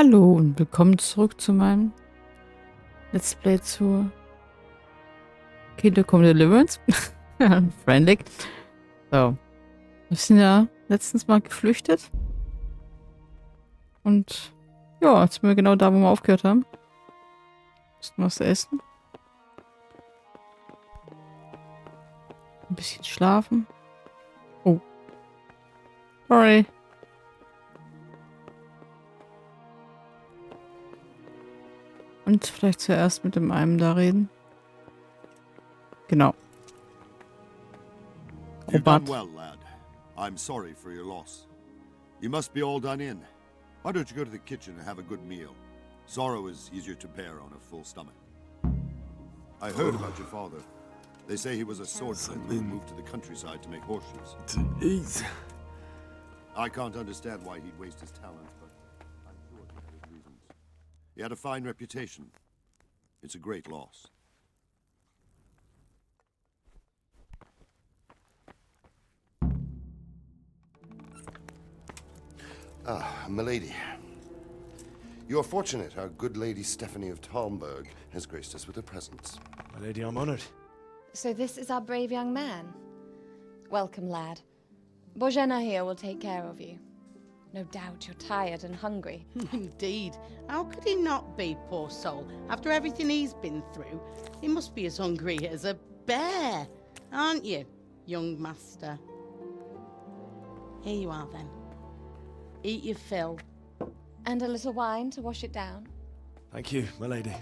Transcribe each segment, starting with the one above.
Hallo und willkommen zurück zu meinem Let's Play zur Kinder kommen Deliverance. Friendly. So. Wir sind ja letztens mal geflüchtet. Und ja, jetzt sind wir genau da, wo wir aufgehört haben. Müssen was essen. Ein bisschen schlafen. Oh. Sorry. Und vielleicht zuerst mit dem einen da reden. Genau. You've done well, lad. I'm sorry for your loss. You must be all done in. Why don't you go to the kitchen and have a good meal? Sorrow is easier to bear on a full stomach. I heard about your father. They say he was a swordsman who moved to the countryside to make horseshoes. To eat. I can't understand why he'd waste his talents, but I'm sure he had his reasons. He had a fine reputation. It's a great loss. Ah, milady. You are fortunate our good lady Stephanie of Talmberg has graced us with her presence. My lady, I'm honored. So this is our brave young man. Welcome, lad. Bojena here will take care of you. No doubt you're tired and hungry. Indeed. How could he not be, poor soul? After everything he's been through, he must be as hungry as a bear, aren't you, young master? Here you are, then. Eat your fill. And a little wine to wash it down. Thank you, my lady.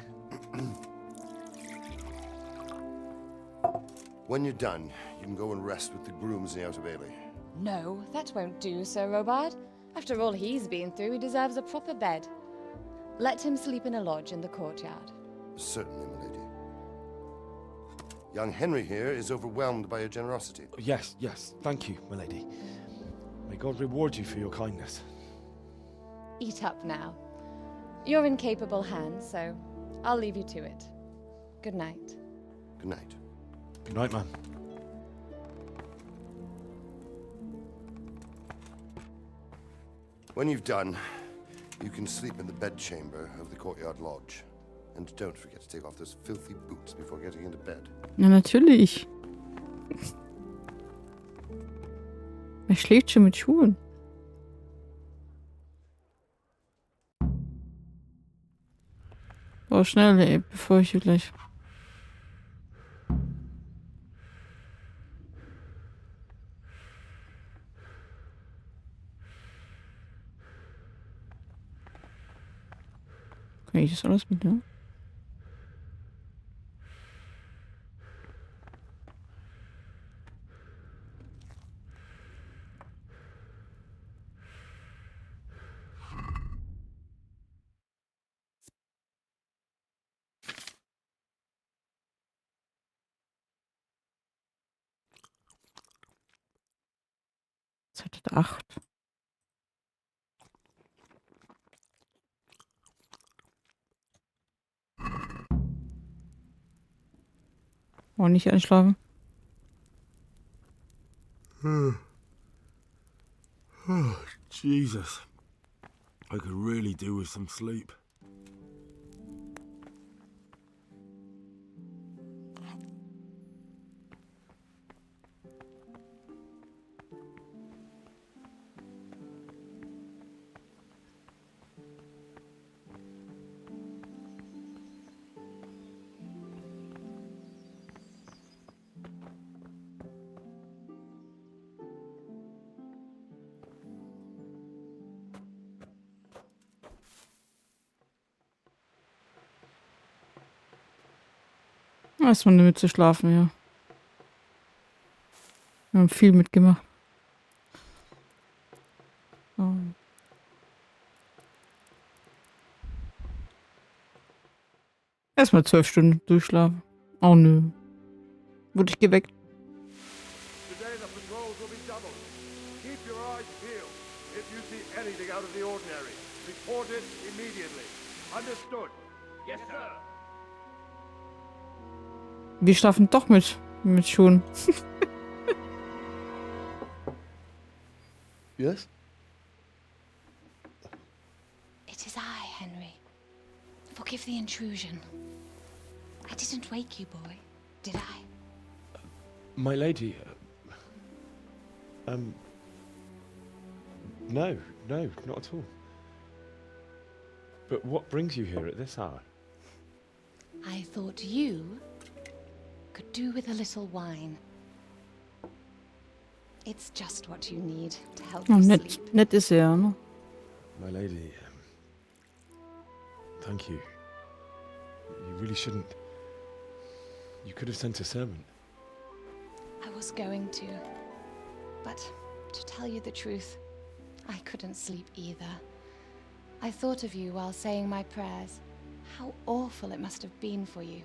When you're done, you can go and rest with the grooms in the Outer Bailey. No, that won't do, Sir Robard. After all he's been through, he deserves a proper bed. Let him sleep in a lodge in the courtyard. Certainly, milady. Young Henry here is overwhelmed by your generosity. Yes, thank you, my lady. May God reward you for your kindness. Eat up now. You're in capable hands, so I'll leave you to it. Good night. Good night. Good night, man. When you've done, you can sleep in the bedchamber of the courtyard lodge. And don't forget to take off those filthy boots before getting into bed. Ja, natürlich. Wer schläft schon mit Schuhen? Oh, schnell, ey, bevor ich hier gleich... Kann ich das alles mit, ne? Seite 8. Oh, nicht einschlafen. Oh, Jesus. I could really do with some sleep. Erstmal eine Mütze schlafen, ja. Wir haben viel mitgemacht. So. Erstmal 12 Stunden durchschlafen. Oh nö. Wurde ich geweckt? Today the patrols will be doubled. Keep your eyes peeled. If you see anything out of the ordinary, report it immediately. Understood? Yes, sir. Wir schlafen doch mit Schuhen. Yes? It is I, Henry. Forgive the intrusion. I didn't wake you, boy, did I? My lady, no, not at all. But what brings you here at this hour? I thought you could do with a little wine. It's just what you need to help Oh, you nett, sleep. nett ist er, ne? My lady, thank you. You really shouldn't. You could have sent a servant. I was going to. But to tell you the truth, I couldn't sleep either. I thought of you while saying my prayers. How awful it must have been for you.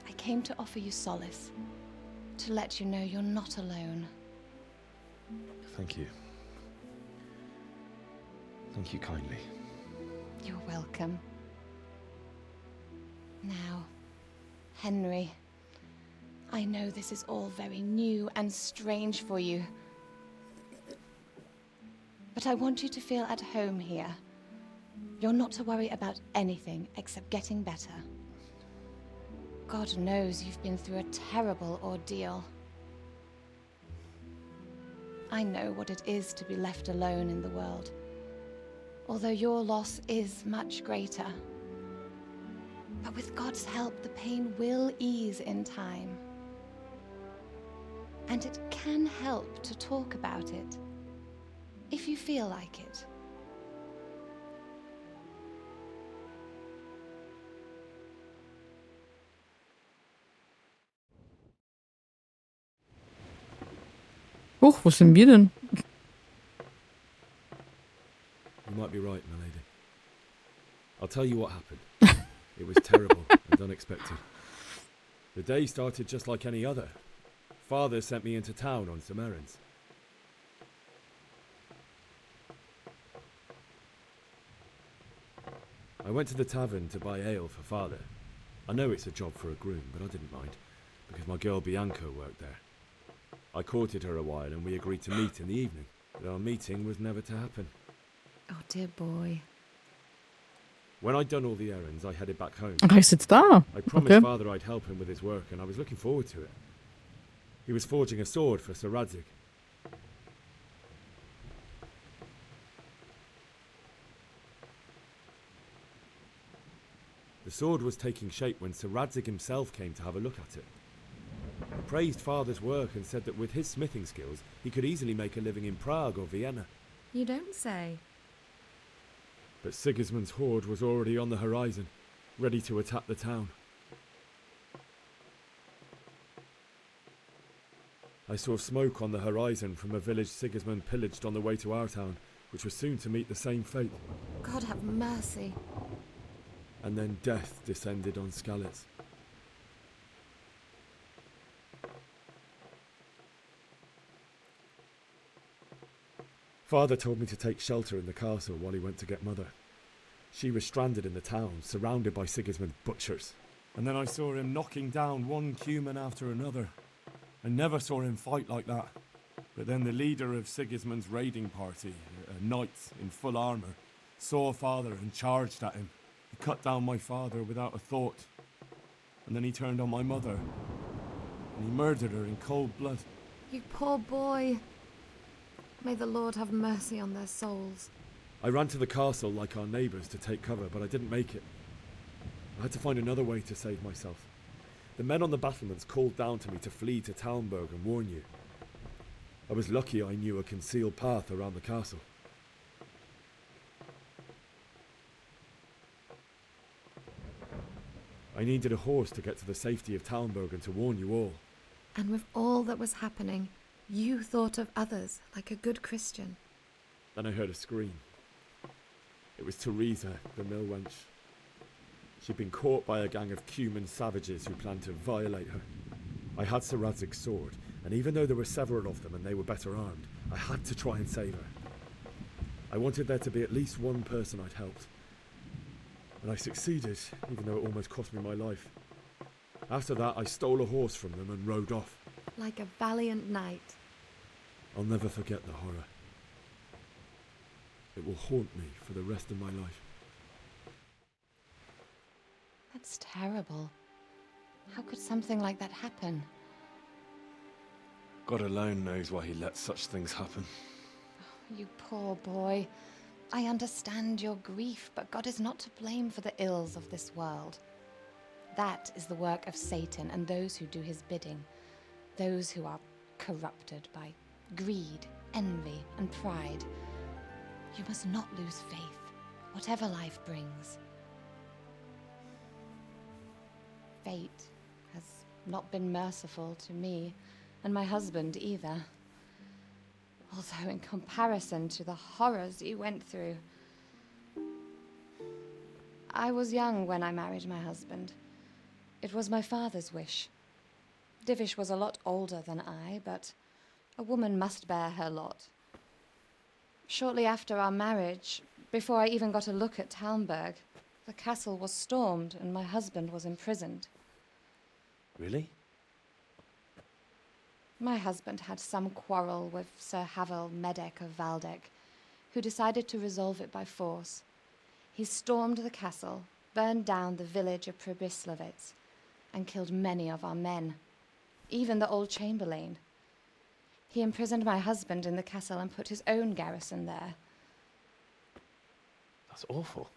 I came to offer you solace, to let you know you're not alone. Thank you. Thank you kindly. You're welcome. Now, Henry, I know this is all very new and strange for you. But I want you to feel at home here. You're not to worry about anything except getting better. God knows you've been through a terrible ordeal. I know what it is to be left alone in the world, although your loss is much greater. But with God's help, the pain will ease in time. And it can help to talk about it, if you feel like it. Huch, wo sind wir denn? You might be right, my lady. I'll tell you what happened. It was terrible and unexpected. The day started just like any other. Father sent me into town on some errands. I went to the tavern to buy ale for Father. I know it's a job for a groom, but I didn't mind, because my girl Bianca worked there. I courted her a while and we agreed to meet in the evening, but our meeting was never to happen. Oh, dear boy. When I'd done all the errands, I headed back home. Ach, ich sitze da. I promised Okay. Father I'd help him with his work, and I was looking forward to it. He was forging a sword for Sir Radzig. The sword was taking shape when Sir Radzig himself came to have a look at it. He praised Father's work and said that with his smithing skills, he could easily make a living in Prague or Vienna. You don't say. But Sigismund's horde was already on the horizon, ready to attack the town. I saw smoke on the horizon from a village Sigismund pillaged on the way to our town, which was soon to meet the same fate. God have mercy. And then death descended on Skalitz. Father told me to take shelter in the castle while he went to get Mother. She was stranded in the town, surrounded by Sigismund's butchers. And then I saw him knocking down one Cuman after another. I never saw him fight like that. But then the leader of Sigismund's raiding party, a knight in full armour, saw Father and charged at him. He cut down my father without a thought. And then he turned on my mother. And he murdered her in cold blood. You poor boy. May the Lord have mercy on their souls. I ran to the castle like our neighbours to take cover, but I didn't make it. I had to find another way to save myself. The men on the battlements called down to me to flee to Talmberg and warn you. I was lucky I knew a concealed path around the castle. I needed a horse to get to the safety of Talmberg and to warn you all. And with all that was happening, you thought of others like a good Christian. Then I heard a scream. It was Teresa, the mill wench. She'd been caught by a gang of Cuman savages who planned to violate her. I had Sir Radzig's sword, and even though there were several of them and they were better armed, I had to try and save her. I wanted there to be at least one person I'd helped. And I succeeded, even though it almost cost me my life. After that, I stole a horse from them and rode off. Like a valiant knight. I'll never forget the horror. It will haunt me for the rest of my life. It's terrible. How could something like that happen? God alone knows why he lets such things happen. You poor boy. I understand your grief, but God is not to blame for the ills of this world. That is the work of Satan and those who do his bidding. Those who are corrupted by greed, envy, and pride. You must not lose faith, whatever life brings. Fate has not been merciful to me, and my husband either. Although in comparison to the horrors you went through. I was young when I married my husband. It was my father's wish. Divish was a lot older than I, but a woman must bear her lot. Shortly after our marriage, before I even got a look at Talmberg, the castle was stormed and my husband was imprisoned. Really? My husband had some quarrel with Sir Havel Medek of Valdek, who decided to resolve it by force. He stormed the castle, burned down the village of Pribyslavitz, and killed many of our men, even the old chamberlain. He imprisoned my husband in the castle and put his own garrison there. That's awful.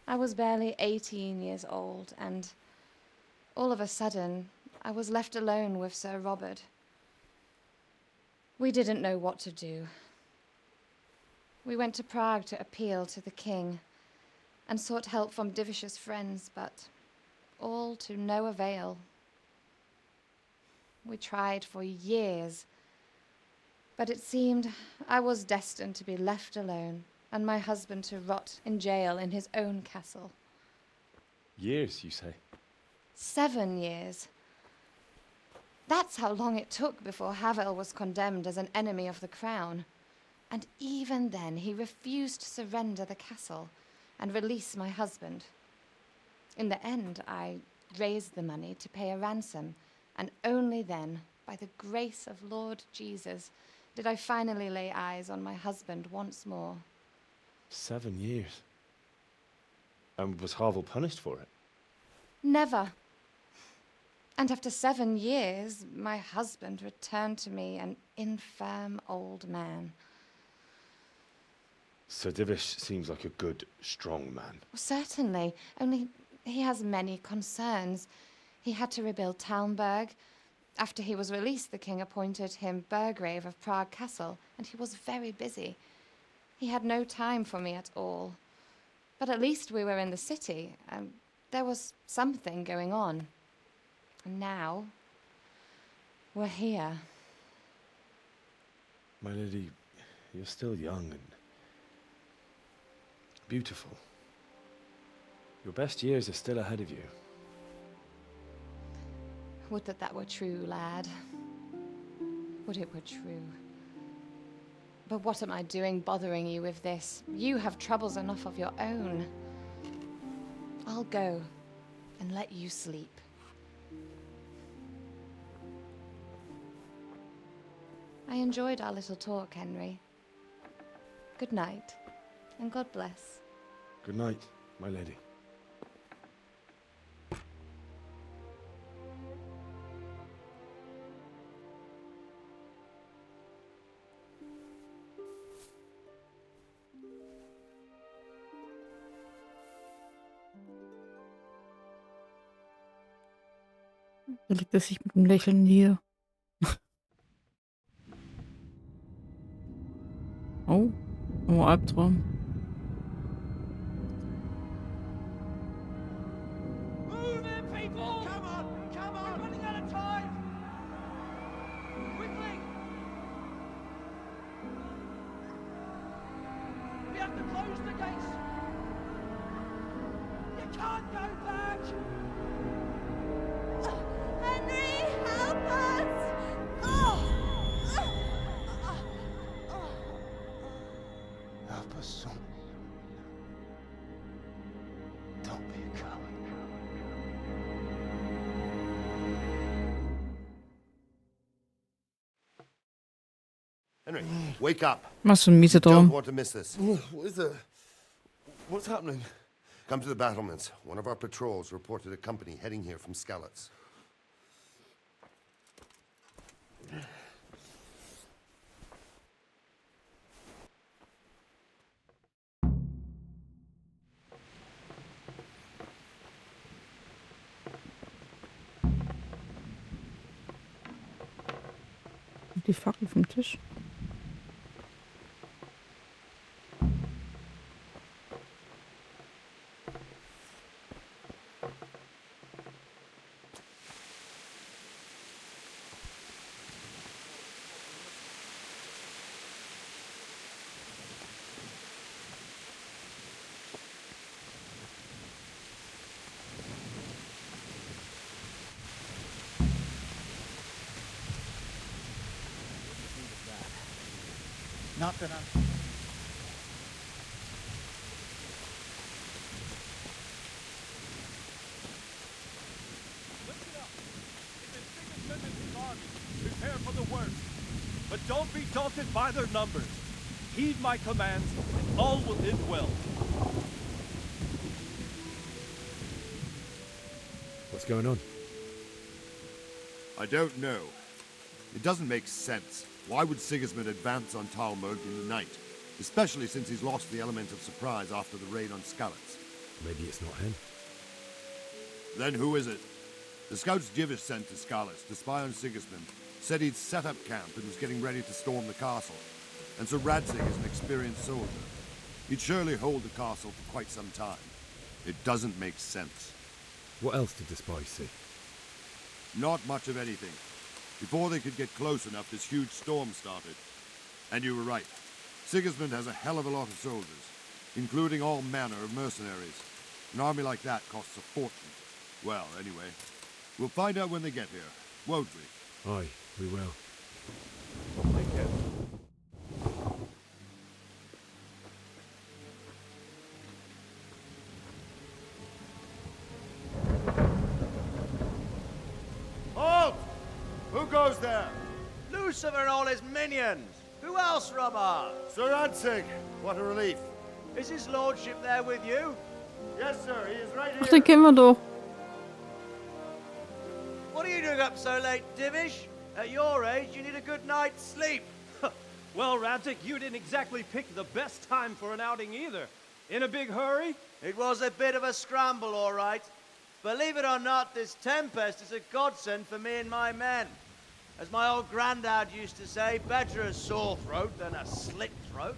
I was barely 18 years old, and all of a sudden, I was left alone with Sir Robert. We didn't know what to do. We went to Prague to appeal to the king and sought help from Divish's friends, but all to no avail. We tried for years, but it seemed I was destined to be left alone and my husband to rot in jail in his own castle. Years, you say? 7 years. That's how long it took before Havel was condemned as an enemy of the crown. And even then he refused to surrender the castle and release my husband. In the end, I raised the money to pay a ransom, and only then, by the grace of Lord Jesus, did I finally lay eyes on my husband once more. 7 years. And was Havel punished for it? Never. And after 7 years, my husband returned to me an infirm old man. Sir Divish seems like a good, strong man. Certainly, only he has many concerns. He had to rebuild Talmberg. After he was released, the king appointed him Burgrave of Prague Castle, and he was very busy. He had no time for me at all. But at least we were in the city, and there was something going on. And now, we're here. My lady, you're still young and beautiful. Your best years are still ahead of you. Would that that were true, lad. Would it were true. But what am I doing bothering you with this? You have troubles enough of your own. I'll go and let you sleep. I enjoyed our little talk, Henry. Good night, and God bless. Good night, my lady. Da legt er sich mit einem Lächeln nieder. Oh, oh, Albtraum. Move it, people! Come on! Come on! We're running out of time! Quickly! We have to close the gates! You can't go back! Henry, help us! Oh! Help us, son. Don't be a coward. Henry, wake up. Was für ein mieser Don't Traum. want to miss this. What is it? What's happening? Come to the battlements. One of our patrols reported a company heading here from Skalitz. Die Fackel vom Tisch. Not that I'm... Listen up. It's as big as Sigismund's army. Prepare for the worst. But don't be daunted by their numbers. Heed my commands, and all will end well. What's going on? I don't know. It doesn't make sense. Why would Sigismund advance on Talmberg in the night? Especially since he's lost the element of surprise after the raid on Skalitz. Maybe it's not him. Then who is it? The scouts Divish sent to Skalitz to spy on Sigismund said he'd set up camp and was getting ready to storm the castle. And Sir Radzig is an experienced soldier. He'd surely hold the castle for quite some time. It doesn't make sense. What else did the spies see? Not much of anything. Before they could get close enough, this huge storm started. And you were right. Sigismund has a hell of a lot of soldiers, including all manner of mercenaries. An army like that costs a fortune. Well, anyway, we'll find out when they get here, won't we? Aye, we will. Take care. Halt! Who goes there? Lucifer and all his minions! Who else, Robert? Sir Radzig. What a relief. Is his lordship there with you? Yes, sir. He is right Ach, den kennen wir doch. What are you doing up so late, Divish? At your age, you need a good night's sleep. Well, Radzig, you didn't exactly pick the best time for an outing either. In a big hurry? It was a bit of a scramble, all right. Believe it or not, this tempest is a godsend for me and my men. As my old granddad used to say, better a sore throat than a slit throat.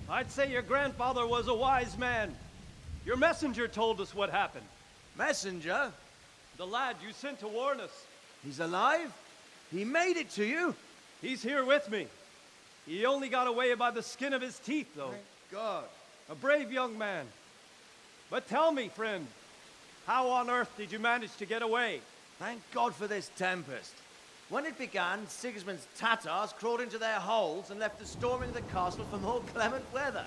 I'd say your grandfather was a wise man. Your messenger told us what happened. Messenger? The lad you sent to warn us. He's alive? He made it to you? He's here with me. He only got away by the skin of his teeth, though. Thank God. A brave young man. But tell me, friend, how on earth did you manage to get away? Thank God for this tempest. When it began, Sigismund's Tatars crawled into their holes and left us storming the castle for more clement weather.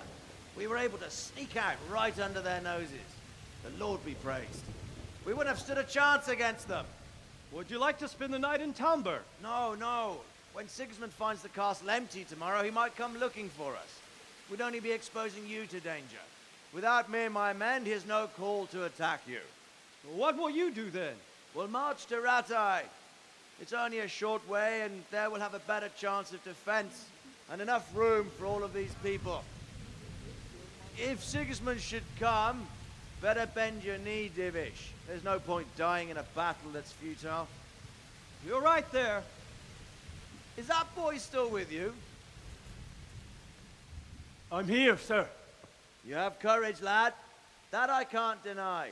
We were able to sneak out right under their noses. The Lord be praised. We wouldn't have stood a chance against them. Would you like to spend the night in Talmberg? No, no. When Sigismund finds the castle empty tomorrow, he might come looking for us. We'd only be exposing you to danger. Without me and my men, he has no call to attack you. What will you do then? We'll march to Ratai. It's only a short way, and there we'll have a better chance of defense and enough room for all of these people. If Sigismund should come, better bend your knee, Divish. There's no point dying in a battle that's futile. You're right there. Is that boy still with you? I'm here, sir. You have courage, lad. That I can't deny.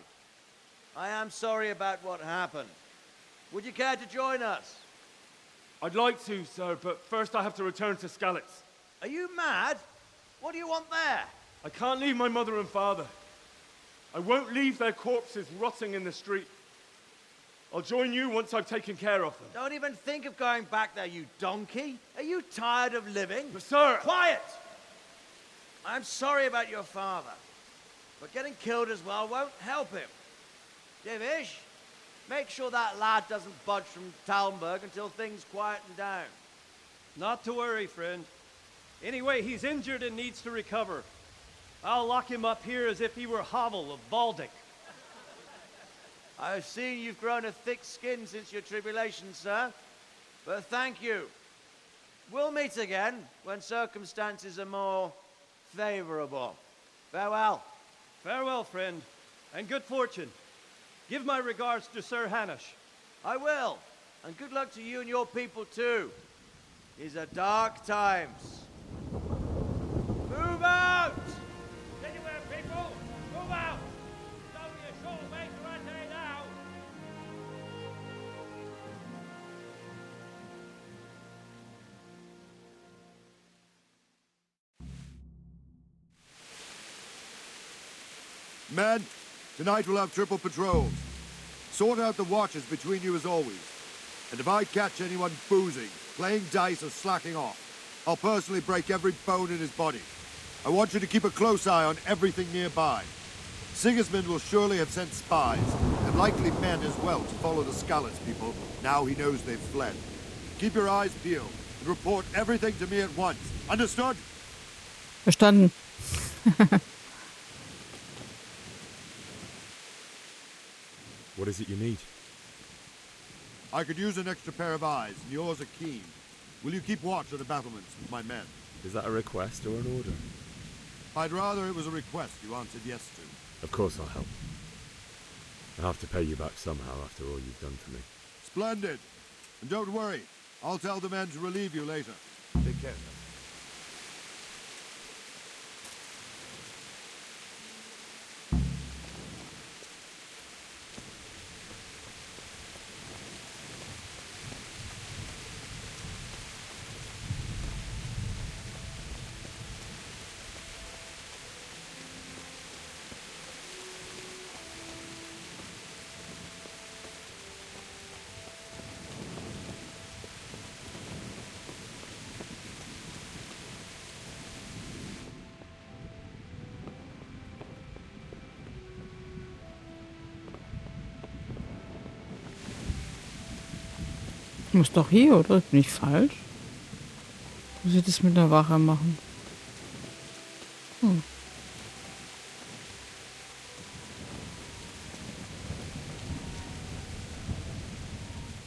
I am sorry about what happened. Would you care to join us? I'd like to, sir, but first I have to return to Skalitz. Are you mad? What do you want there? I can't leave my mother and father. I won't leave their corpses rotting in the street. I'll join you once I've taken care of them. Don't even think of going back there, you donkey. Are you tired of living? But sir... Quiet! I'm sorry about your father, but getting killed as well won't help him. Divish, make sure that lad doesn't budge from Talmberg until things quieten down. Not to worry, friend. Anyway, he's injured and needs to recover. I'll lock him up here as if he were Havel of Baldic. I've seen you've grown a thick skin since your tribulation, sir. But thank you. We'll meet again when circumstances are more favorable. Farewell. Farewell, friend, and good fortune. Give my regards to Sir Hanish. I will. And good luck to you and your people, too. These are dark times. Move out! Anywhere, people! Move out! It's only a short way to Rattay now! Men, tonight we'll have triple patrols. Sort out the watches between you as always. And if I catch anyone boozing, playing dice or slacking off, I'll personally break every bone in his body. I want you to keep a close eye on everything nearby. Sigismund will surely have sent spies, and likely men as well, to follow the Skalitz people, now he knows they've fled. Keep your eyes peeled, and report everything to me at once. Understood? Verstanden. What is it you need? I could use an extra pair of eyes, and yours are keen. Will you keep watch on the battlements with my men? Is that a request or an order? I'd rather it was a request you answered yes to. Of course I'll help. I'll have to pay you back somehow after all you've done for me. Splendid. And don't worry, I'll tell the men to relieve you later. Take care. Muss doch hier, oder? Bin ich falsch? Muss ich das mit einer Wache machen?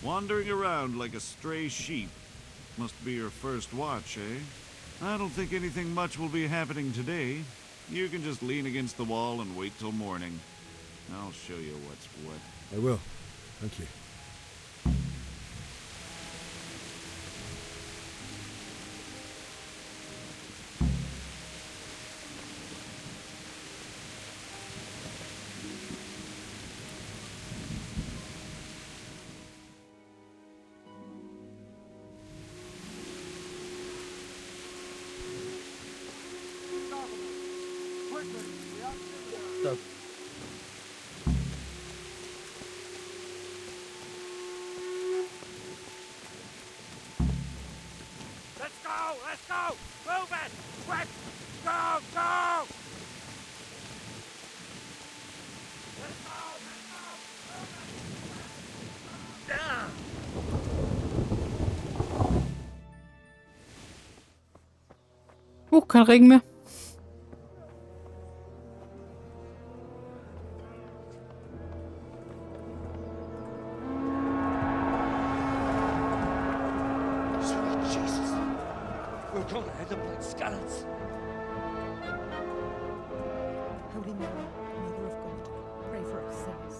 Wandering around like a stray sheep. Must be your first watch, eh? I don't think anything much will be happening today. You can just lean against the wall and wait till morning. I'll show you what's what. I will. Thank you. Let's go! Move it! Quick! Go! Go! Let's go! Kein Regen mehr. Gonna end up like Skalitz. Holy Mary, Mother of God, pray for us sinners.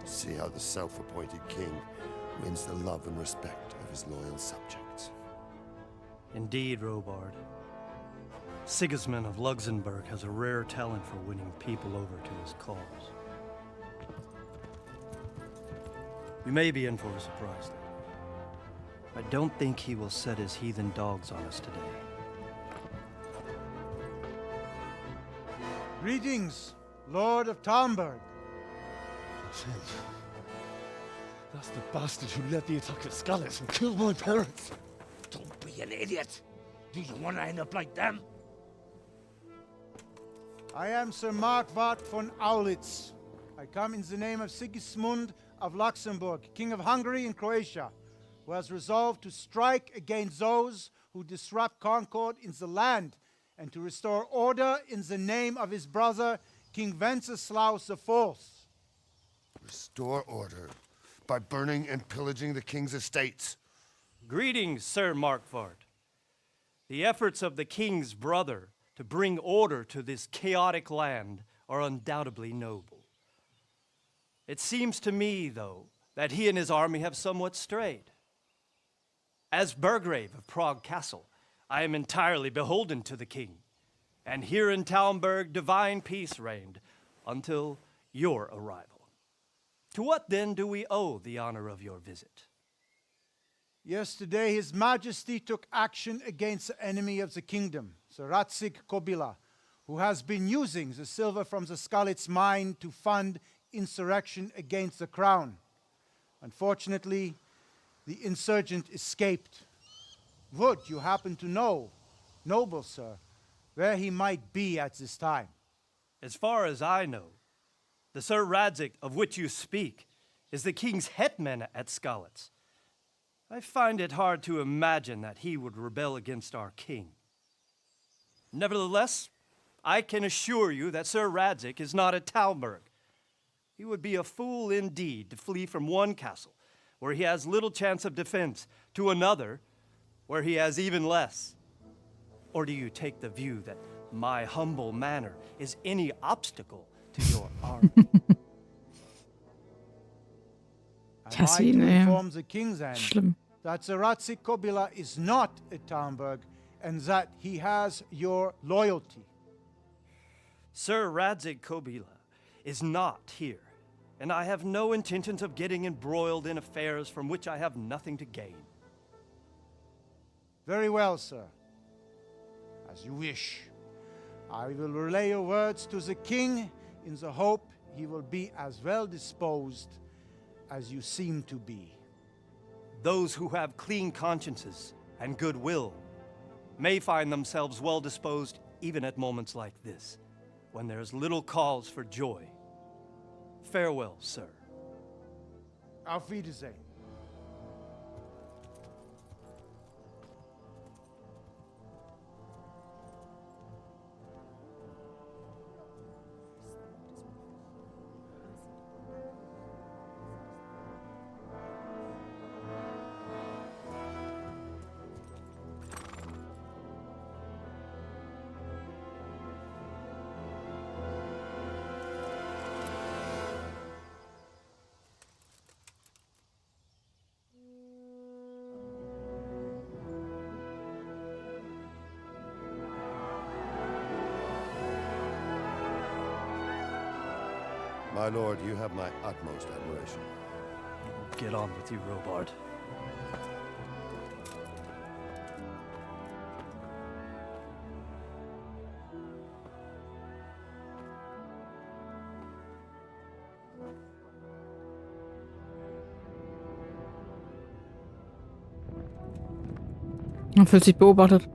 See how the self-appointed king wins the love and respect of his loyal subjects. Indeed, Robard. Sigismund of Luxembourg has a rare talent for winning people over to his cause. You may be in for a surprise, though. I don't think he will set his heathen dogs on us today. Greetings, Lord of Talmberg. That's the bastard who led the attack at Skalitz and killed my parents. Don't be an idiot. Do you want to end up like them? I am Sir Markwart von Aulitz. I come in the name of Sigismund of Luxembourg, King of Hungary and Croatia, who has resolved to strike against those who disrupt concord in the land and to restore order in the name of his brother, King Wenceslaus IV. Restore order by burning and pillaging the king's estates. Greetings, Sir Markvart. The efforts of the king's brother to bring order to this chaotic land are undoubtedly noble. It seems to me, though, that he and his army have somewhat strayed. As Burgrave of Prague Castle, I am entirely beholden to the king, and here in Talmberg divine peace reigned until your arrival. To what then do we owe the honor of your visit? Yesterday, His Majesty took action against the enemy of the kingdom, Sir Radzig Kobyla, who has been using the silver from the Skalitz mine to fund insurrection against the crown. Unfortunately, the insurgent escaped. Would you happen to know, noble sir, where he might be at this time? As far as I know, the Sir Radzig of which you speak is the king's hetman at Skalitz. I find it hard to imagine that he would rebel against our king. Nevertheless, I can assure you that Sir Radzig is not at Talmberg. He would be a fool indeed to flee from one castle, where he has little chance of defense, to another, where he has even less. Or do you take the view that my humble manner is any obstacle to your army? Am I to inform the king's end Schlimm. that Sir Radzig Kobyla is not at Talmberg and that he has your loyalty? Sir Radzig Kobyla is not here, and I have no intentions of getting embroiled in affairs from which I have nothing to gain. Very well, sir. As you wish. I will relay your words to the king in the hope he will be as well disposed as you seem to be. Those who have clean consciences and goodwill may find themselves well disposed even at moments like this, when there is little cause for joy. Farewell, sir. Auf Wiedersehen. My lord, you have my utmost admiration. Get on with you, Robard. Man fühlt sich beobachtet.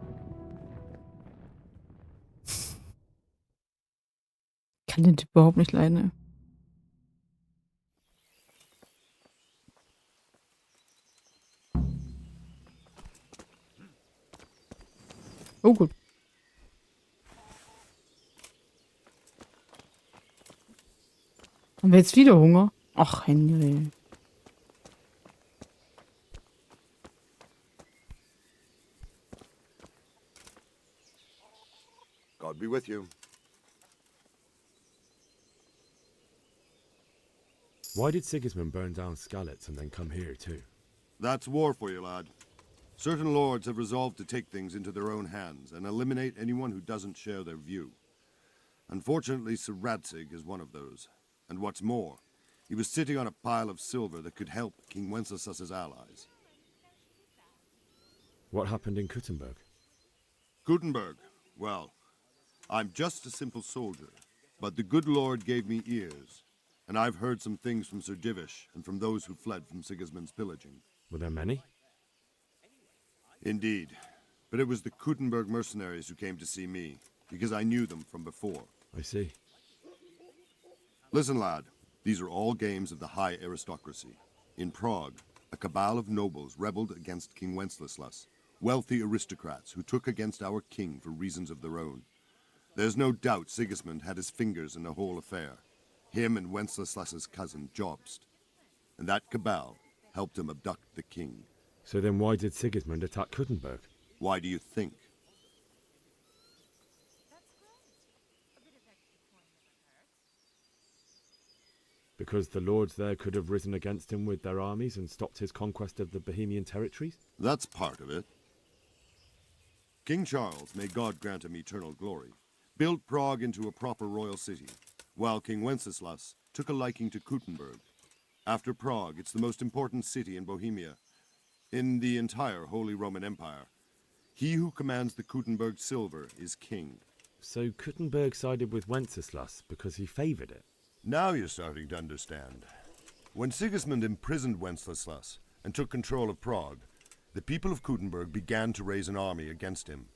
Ich kann den Typ überhaupt nicht leiden, ey. Oh, gut. Haben wir jetzt wieder Hunger? Ach, Henry. God be with you. Why did Sigismund burn down Skalitz and then come here too? That's war for you, lad. Certain lords have resolved to take things into their own hands and eliminate anyone who doesn't share their view. Unfortunately, Sir Radzig is one of those. And what's more, he was sitting on a pile of silver that could help King Wenceslas's allies. What happened in Kuttenberg? Gutenberg, well, I'm just a simple soldier, but the good Lord gave me ears, and I've heard some things from Sir Divish and from those who fled from Sigismund's pillaging. Were there many? Indeed, but it was the Kuttenberg mercenaries who came to see me, because I knew them from before. I see. Listen, lad, these are all games of the high aristocracy. In Prague, a cabal of nobles rebelled against King Wenceslas, wealthy aristocrats who took against our king for reasons of their own. There's no doubt Sigismund had his fingers in the whole affair. Him and Wenceslas's cousin, Jobst. And that cabal helped him abduct the king. So then why did Sigismund attack Kuttenberg? Why do you think? Because the lords there could have risen against him with their armies and stopped his conquest of the Bohemian territories? That's part of it. King Charles, may God grant him eternal glory, built Prague into a proper royal city, while King Wenceslas took a liking to Kuttenberg. After Prague, it's the most important city in Bohemia, in the entire Holy Roman Empire. He who commands the Kuttenberg silver is king. So Kuttenberg sided with Wenceslas because he favoured it? Now you're starting to understand. When Sigismund imprisoned Wenceslas and took control of Prague, the people of Kuttenberg began to raise an army against him.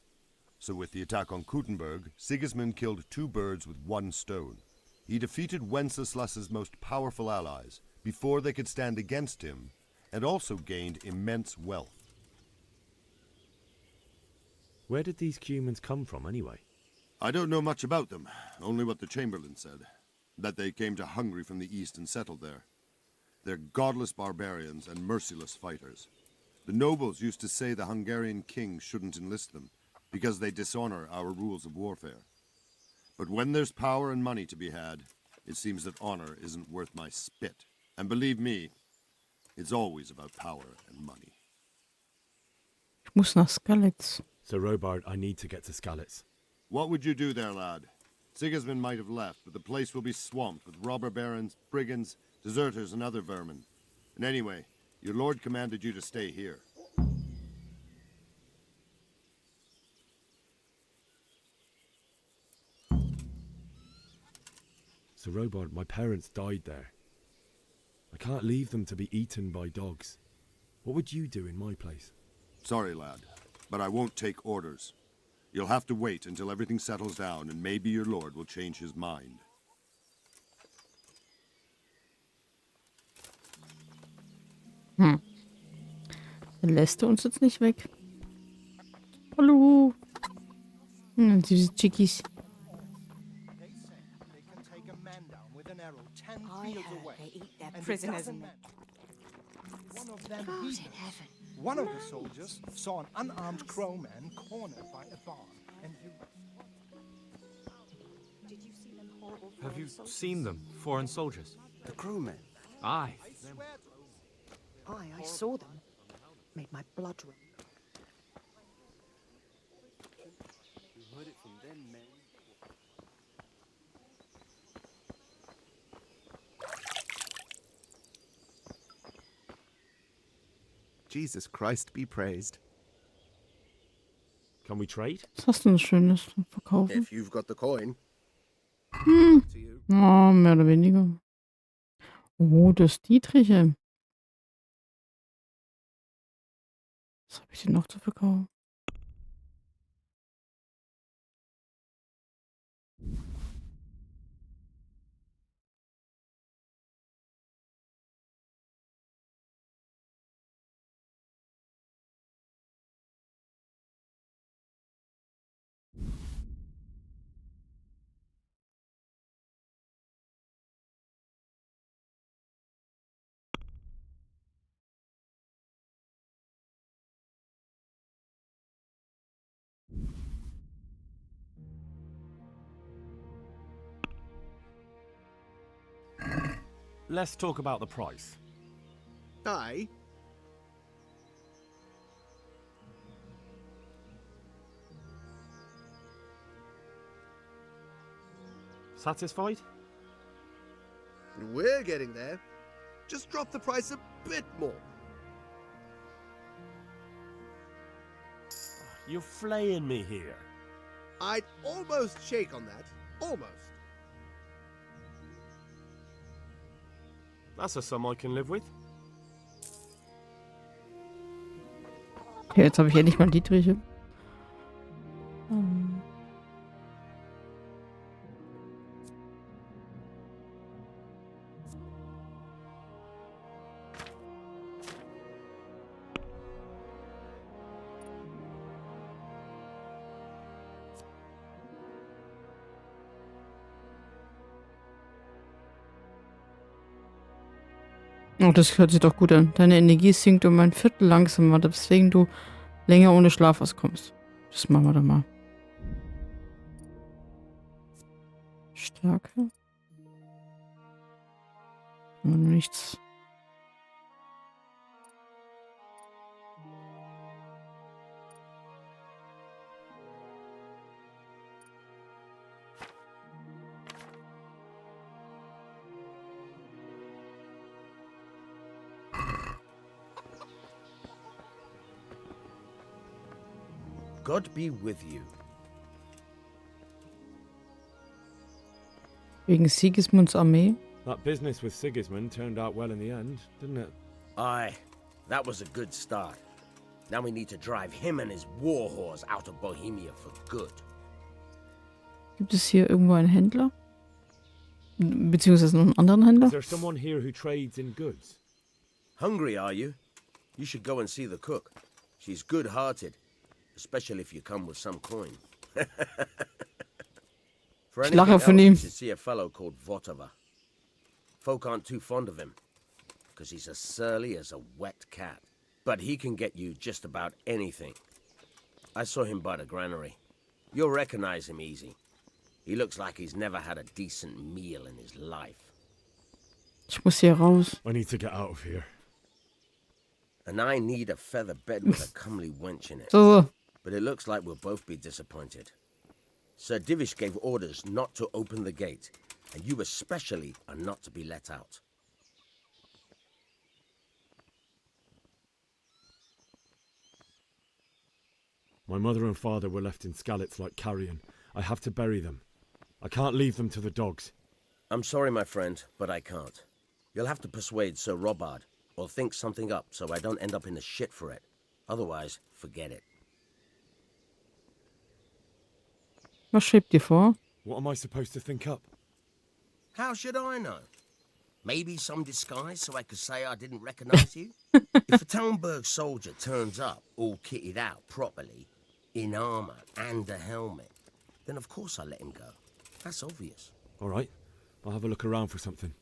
So with the attack on Kuttenberg, Sigismund killed 2 birds with 1 stone. He defeated Wenceslas's most powerful allies before they could stand against him, and also gained immense wealth. Where did these Cumans come from anyway? I don't know much about them, only what the Chamberlain said. That they came to Hungary from the east and settled there. They're godless barbarians and merciless fighters. The nobles used to say the Hungarian king shouldn't enlist them, because they dishonor our rules of warfare. But when there's power and money to be had, it seems that honor isn't worth my spit. And believe me, it's always about power and money. Ich muss nach Skalitz. So Robard, I need to get to Skalitz. What would you do there, lad? Sigismund might have left, but the place will be swamped with robber barons, brigands, deserters, and other vermin. And anyway, your lord commanded you to stay here. So Robard, my parents died there. I can't leave them to be eaten by dogs. What would you do in my place? Sorry, lad, but I won't take orders. You'll have to wait until everything settles down, and maybe your lord will change his mind. Dann lässt er uns jetzt nicht weg. Hallo. Diese Chickies. Prisoners. One of them One of the soldiers saw an unarmed crowman cornered by a barn, and he... Did you see them horrible? Have you seen them, foreign soldiers? The crewmen? Aye. Aye, I saw them. Made my blood run. You heard it from them, men. Jesus Christ be praised. Can we trade? Was hast du denn Schönes zum Verkaufen? If you've got the coin. Oh, mehr oder weniger. Oh, das Dietriche. Was habe ich denn noch zu verkaufen? Let's talk about the price. Aye. Satisfied? We're getting there. Just drop the price a bit more. You're flaying me here. I'd almost shake on that. Almost. That's a sum I can live with. Okay, jetzt habe ich endlich mal Dietriche. Oh, das hört sich doch gut an. Deine Energie sinkt um 1/4 langsamer, weswegen du länger ohne Schlaf auskommst. Das machen wir doch mal. Stärke. Nichts. God be with you. Wegen Sigismunds Armee. That business with Sigismund turned out well in the end, didn't it? Aye, that was a good start. Now we need to drive him and his war horse out of Bohemia for good. Gibt es hier irgendwo einen Händler? Beziehungsweise noch einen anderen Händler? Is there someone here who trades in goods? Hungry, are you? You should go and see the cook. She's good-hearted, especially if you come with some coin. For Ich lache anything von else, ihm. you should see a fellow called Votova. Folk aren't too fond of him, because he's as surly as a wet cat. But he can get you just about anything. I saw him by the granary. You'll recognize him easy. He looks like he's never had a decent meal in his life. Ich muss hier raus. I need to get out of here. And I need a feather bed with a comely wench in it. So. But it looks like we'll both be disappointed. Sir Divish gave orders not to open the gate, and you especially are not to be let out. My mother and father were left in Skalitz like carrion. I have to bury them. I can't leave them to the dogs. I'm sorry, my friend, but I can't. You'll have to persuade Sir Robard, or think something up so I don't end up in the shit for it. Otherwise, forget it. Was schwebt dir vor? What am I supposed to think up? How should I know? Maybe some disguise so I could say I didn't recognize you? If a Talmberg soldier turns up, all kitted out properly, in armor and a helmet, then of course I let him go. That's obvious. All right, I'll have a look around for something.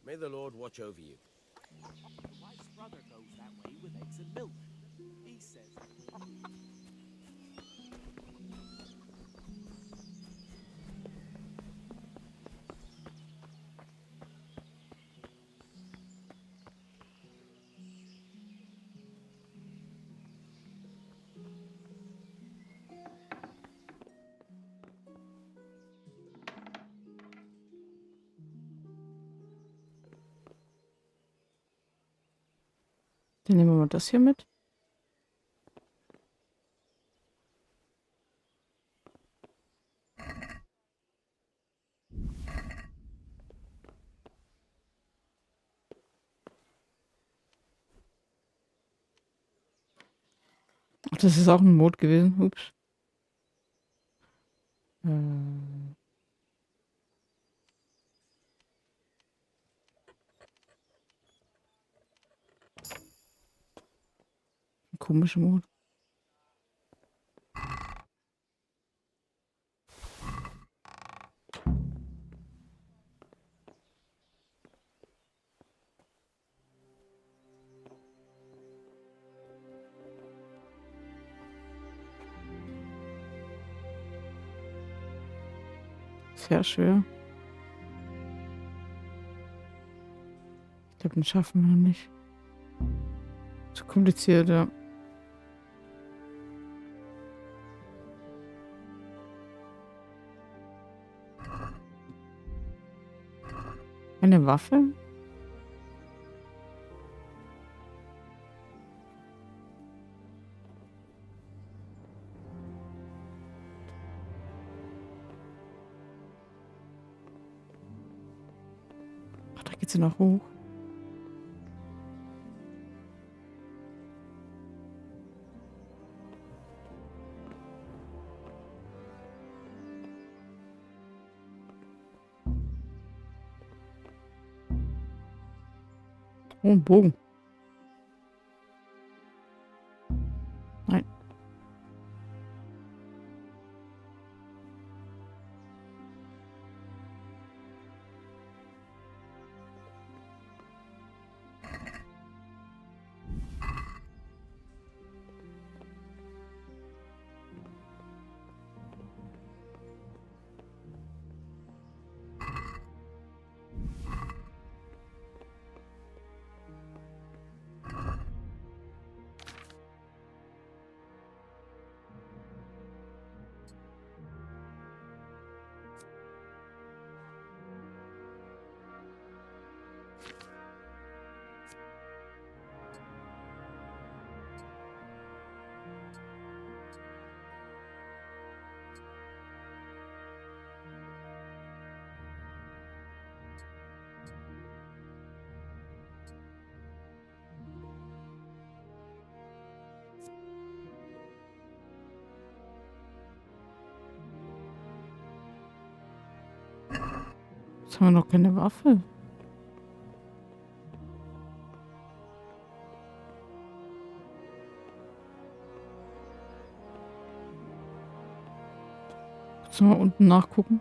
May the Lord watch over you. My brother goes that way with eggs and milk. He says... Dann nehmen wir mal das hier mit. Ach, das ist auch ein Mod gewesen. Ups. Komischer Mod. Sehr schwer. Ich glaube, den schaffen wir noch nicht. Zu kompliziert, ja. Eine Waffe? Ach, da geht's ja noch hoch. Oh, ein Bogen. Nein. Jetzt haben wir noch keine Waffe. Kannst du mal unten nachgucken?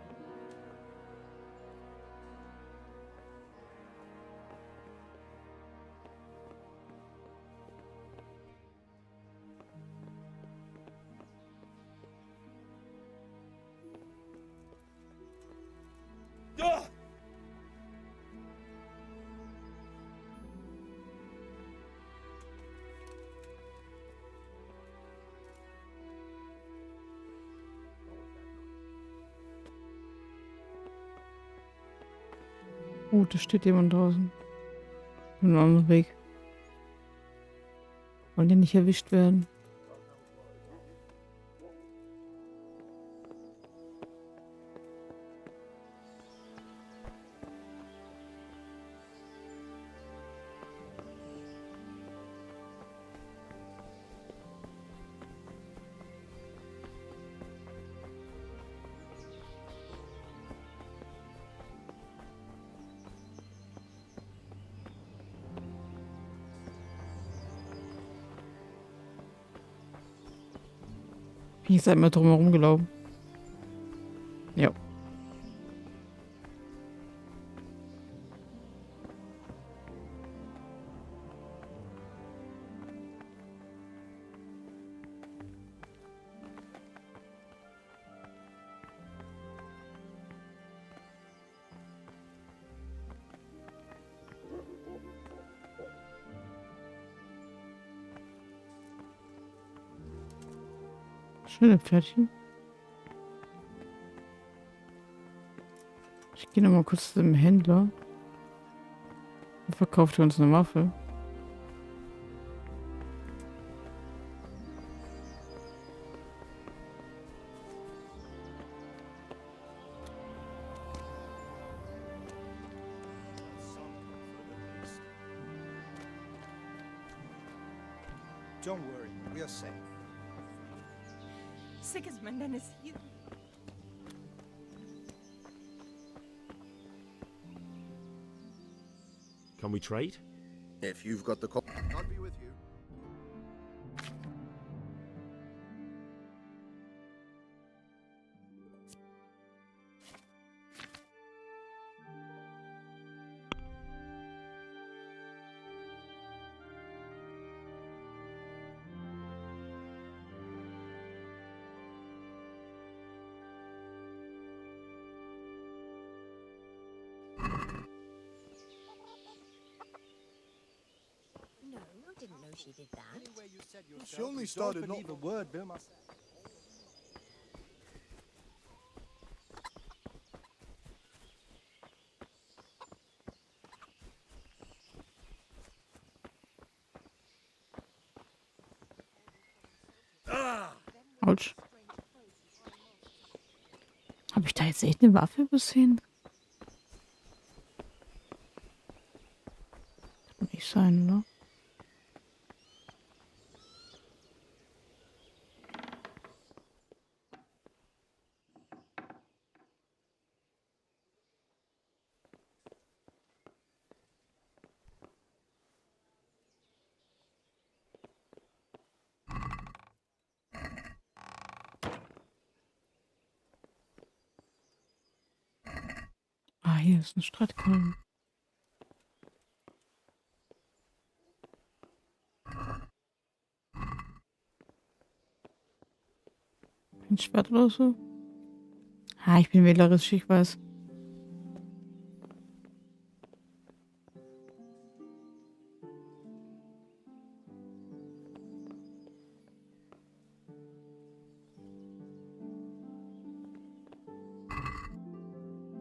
Oh, da steht jemand draußen. Einen anderen Weg. Wollen die nicht erwischt werden? Bin ich einmal drum herum gelaufen. Ja. Schöne Pferdchen. Ich gehe nochmal kurz zu dem Händler. Er verkauft uns eine Waffe. Don't worry, we are safe. Sigismund and his youth. Can we trade? If you've got the call, I'll be with you. No, I didn't know she did that. She only started not the word, Bill myself. Autsch. Habe ich da jetzt echt eine Waffe übersehen? Kann nicht sein, oder? Ah, hier ist ein Streitkolben. Ein Schwert oder so? Ah, ich bin wählerisch, ich weiß.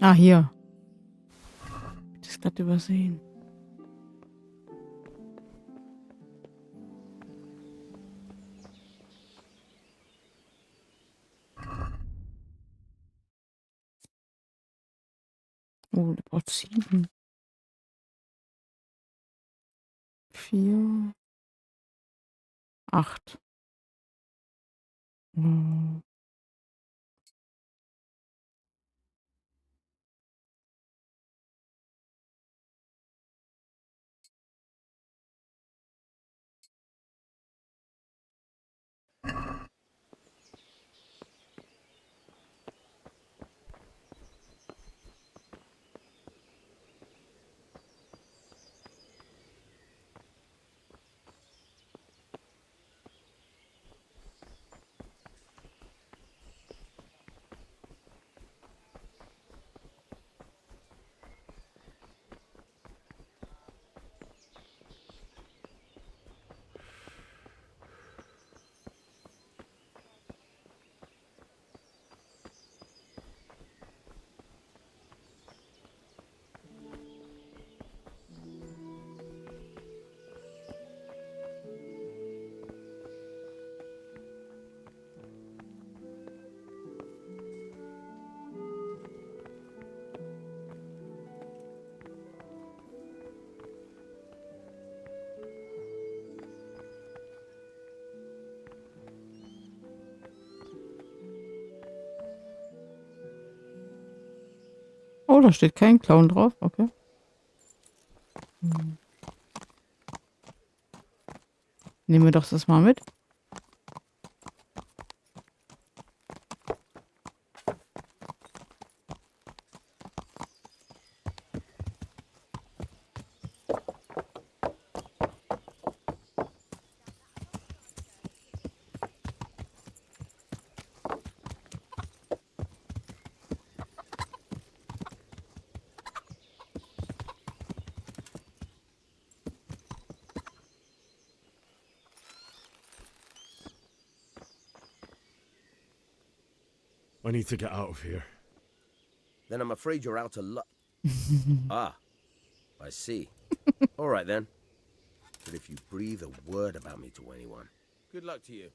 Ah, hier. Das gerade übersehen. Oh, der braucht 7. 4. 8. Oh. Oh, da steht kein Clown drauf. Okay. Nehmen wir doch das mal mit. I need to get out of here. Then I'm afraid you're out of luck. Ah, I see. All right then. But if you breathe a word about me to anyone, good luck to you.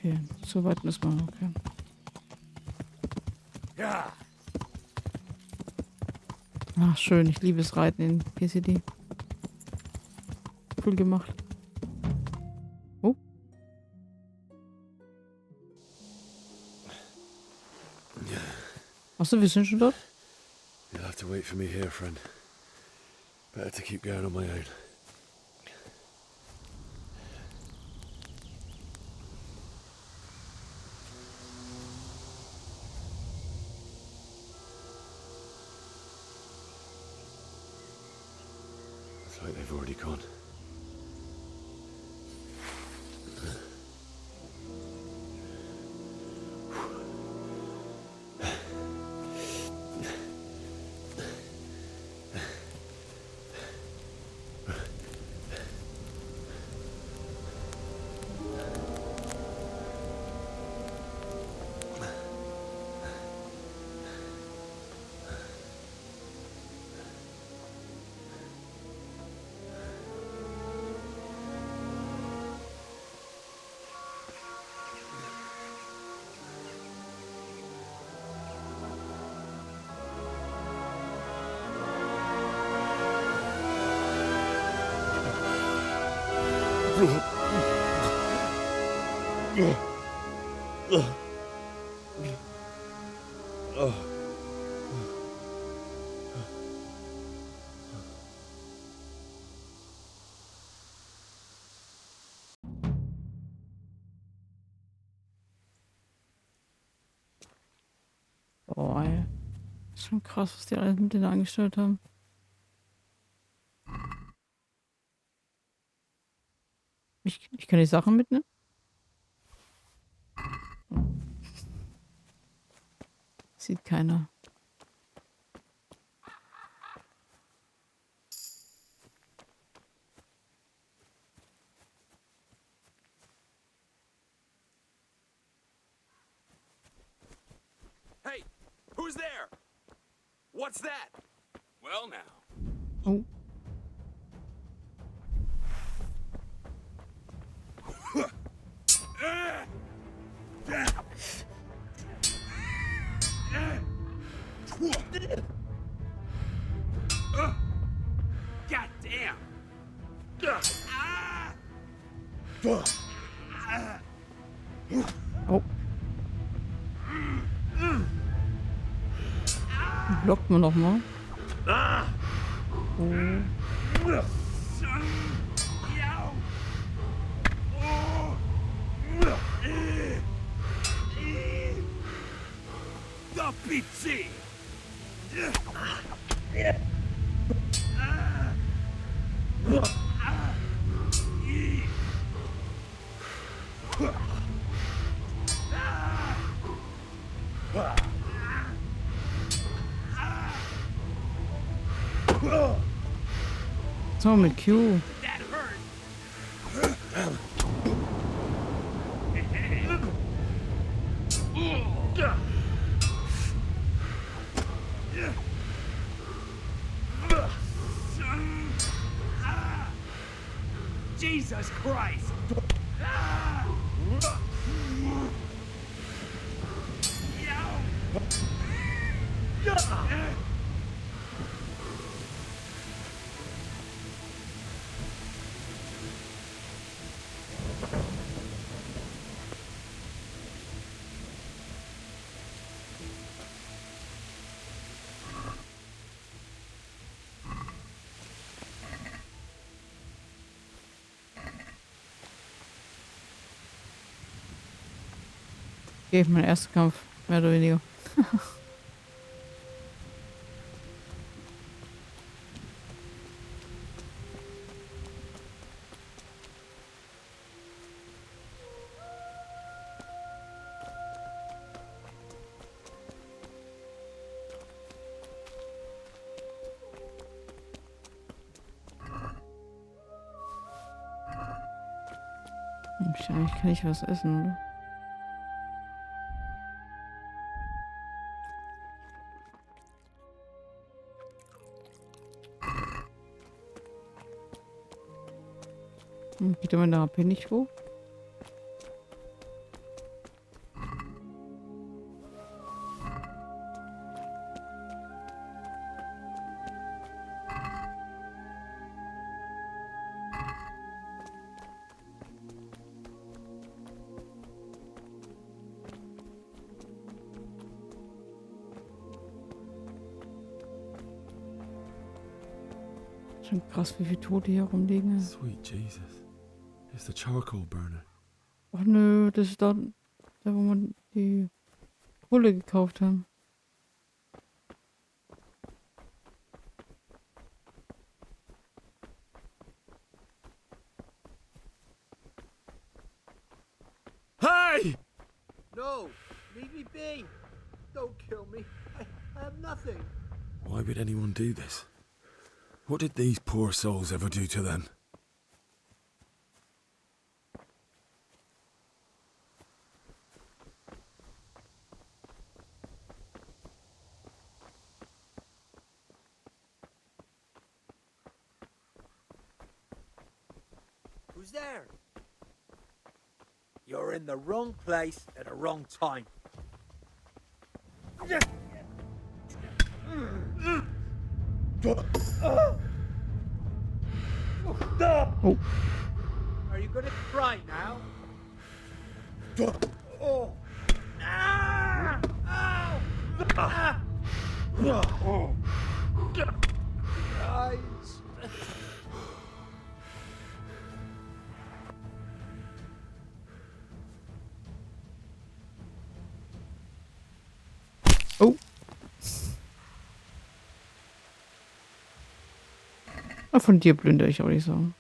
Okay, so weit müssen wir. Okay. Ja. Ach, schön. Ich liebe es Reiten in PCD. Cool gemacht. Oh. Achso, wir sind schon dort? You'll have to wait for me here, friend. Better to keep going on my own. Looks like they've already gone. Boah, ey. Ist schon krass, was die alles mit denen angestellt haben. Ich kann die Sachen mitnehmen? Sieht keiner. Hey, who's there? What's that? Well now. Oh. God damn. Oh. Blockt man noch mal. Oh. The PC. So, mit Q. Jesus Christ! Okay, mein erster Kampf, mehr oder weniger. Wahrscheinlich kann ich was essen, oder? Geht meine HP nicht hoch? Schon krass, wie viele Tote hier rumliegen. Sweet Jesus. It's the charcoal burner. Ach nö, das ist da, wo man die Kohle gekauft haben. Hey! No! Leave me be! Don't kill me. I have nothing. Why would anyone do this? What did these poor souls ever do to them? Who's there? You're in the wrong place at the wrong time. Oh. Are you gonna cry now? Oh. Ah! Ow! Ah! Guys. Oh. Von dir plündere ich auch nicht so.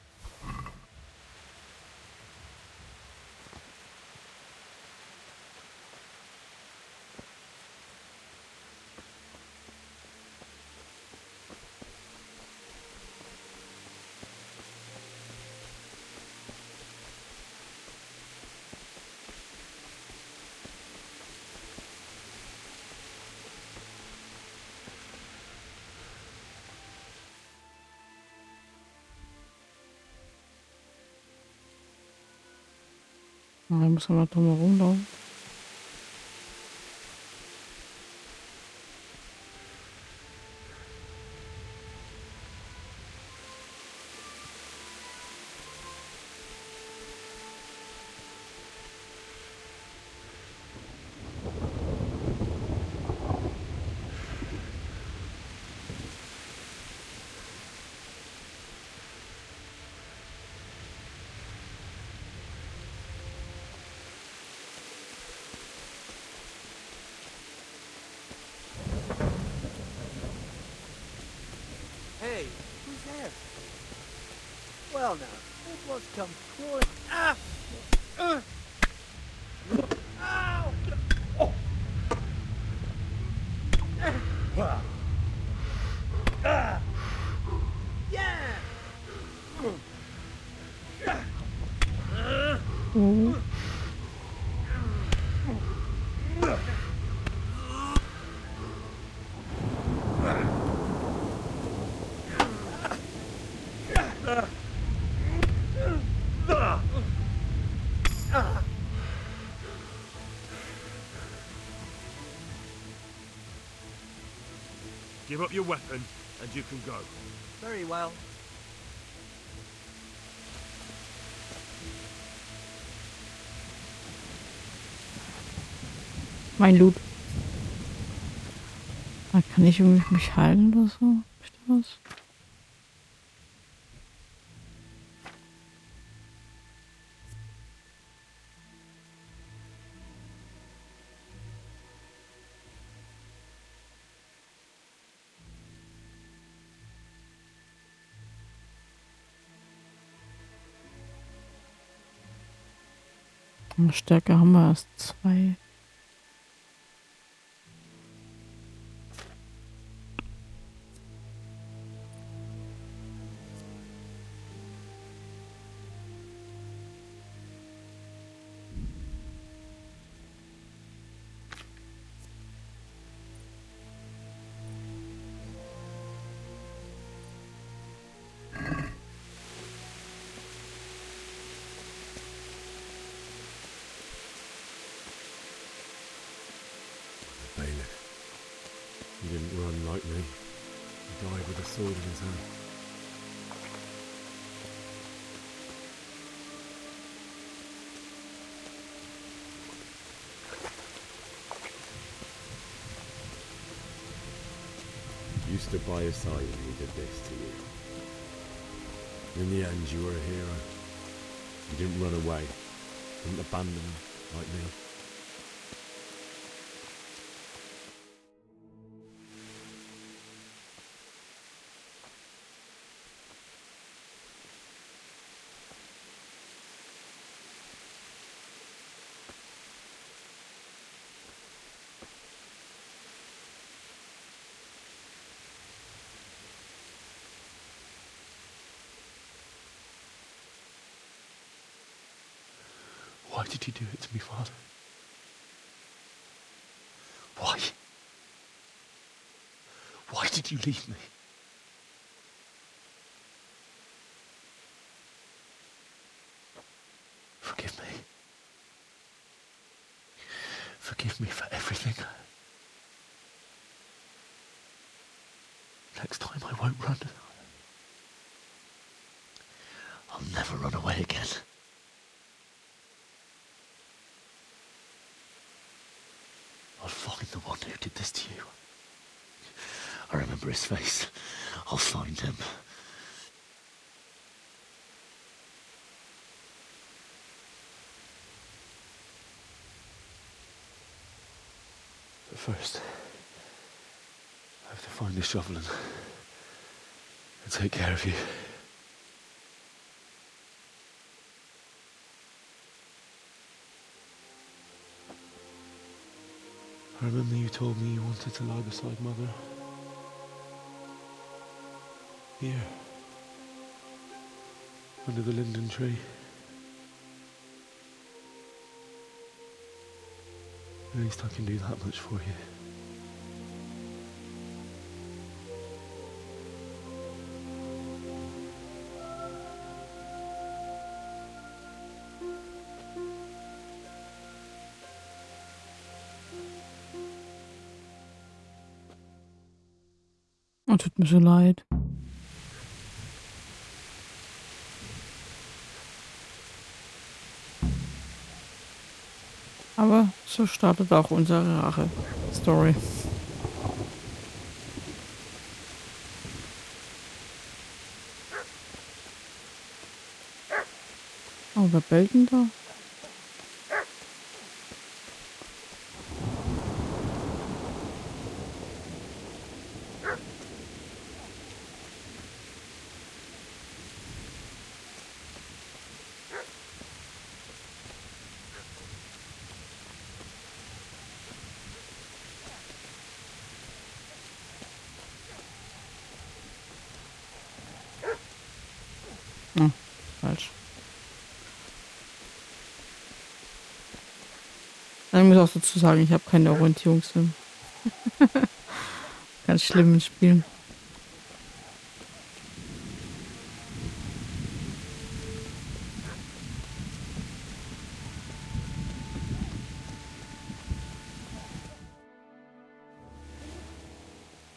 Da muss man mal drum herum laufen. Hey, who's there? Well now, it was come crawling. Ah! Ow! Oh! Yeah! Oh. Give up your weapon, and you can go. Very well. Mein Loot. Kann ich irgendwie mich heilen oder so? Ist da was? Stärke haben wir erst 2. Bailiff. He didn't run like me. He died with a sword in his hand. You stood by his side when he did this to you. In the end, you were a hero. You didn't run away. Didn't abandon him like me. Why did you do it to me, Father? Why? Why did you leave me? Forgive me. Forgive me for everything. Next time I won't run. I'll never run away again. I'll find the one who did this to you. I remember his face. I'll find him. But first, I have to find this shovel and take care of you. I remember you told me you wanted to lie beside Mother. Here. Under the linden tree. At least I can do that much for you. Oh, tut mir so leid. Aber so startet auch unsere Rache-Story. Oh, wer bellt denn da? Falsch. Ich muss auch dazu sagen, ich habe keine Orientierungssinn. Ganz schlimm im Spielen.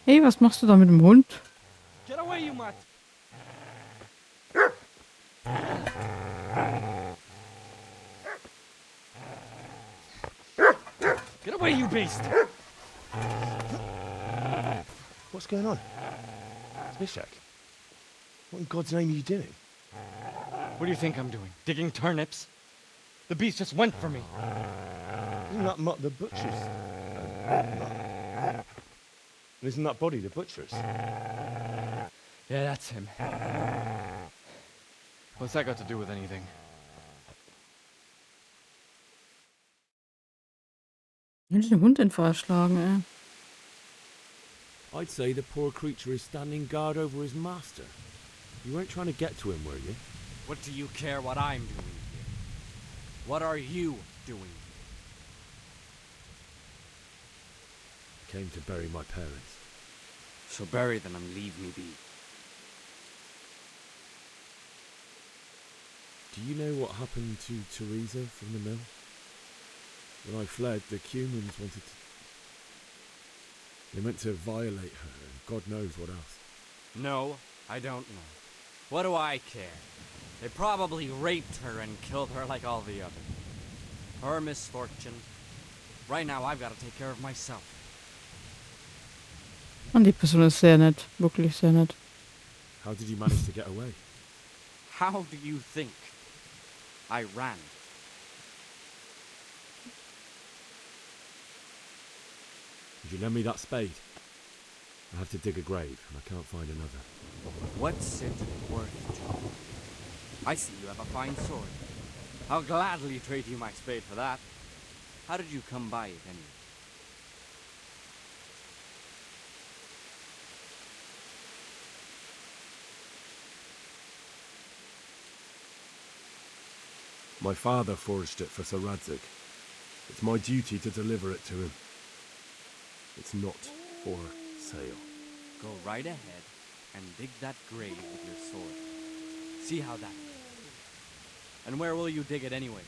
Hey, was machst du da mit dem Hund? Get away, you mutt! Get away, you beast! What's going on? Mishak, what in God's name are you doing? What do you think I'm doing? Digging turnips? The beast just went for me. Isn't that Mutt the butcher's? Isn't that body the butcher's? Yeah, that's him. What's that got to do with anything? Ich will den Hund in verschlagen, ey. I'd say the poor creature is standing guard over his master. You weren't trying to get to him, were you? What do you care what I'm doing here? What are you doing? Came to bury my parents. So bury them and leave me be. Do you know what happened to Teresa from the mill? When I fled, the Cumans wanted to... They meant to violate her, and God knows what else. No, I don't know. What do I care? They probably raped her and killed her like all the others. Her misfortune. Right now I've got to take care of myself. Und die Person ist sehr nett. Wirklich sehr nett. How did you manage to get away? How do you think? I ran. Would you lend me that spade? I have to dig a grave, and I can't find another. What's it worth to you? I see you have a fine sword. I'll gladly trade you my spade for that. How did you come by it anyway? My father forged it for Sir Radzig. It's my duty to deliver it to him. It's not for sale. Go right ahead and dig that grave with your sword. See how that goes. And where will you dig it anyway?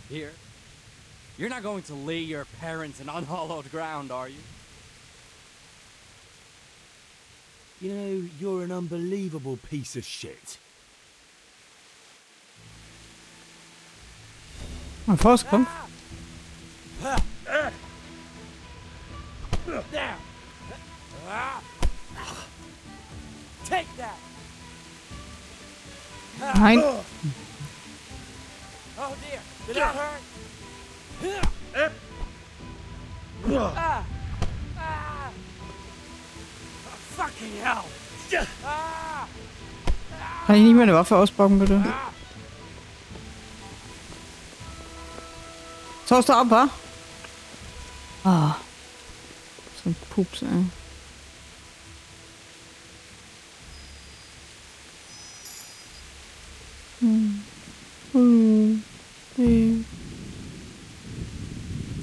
Here? You're not going to lay your parents in unhallowed ground, are you? You know, you're an unbelievable piece of shit. Ein Faustkampf. There! Take that! Nein. Oh dear! Did that hurt? Fucking hell! Kann ich nicht mehr eine Waffe ausbauen, bitte? So aus der ab, wa? Ah. So ein Pups, ey. Hey.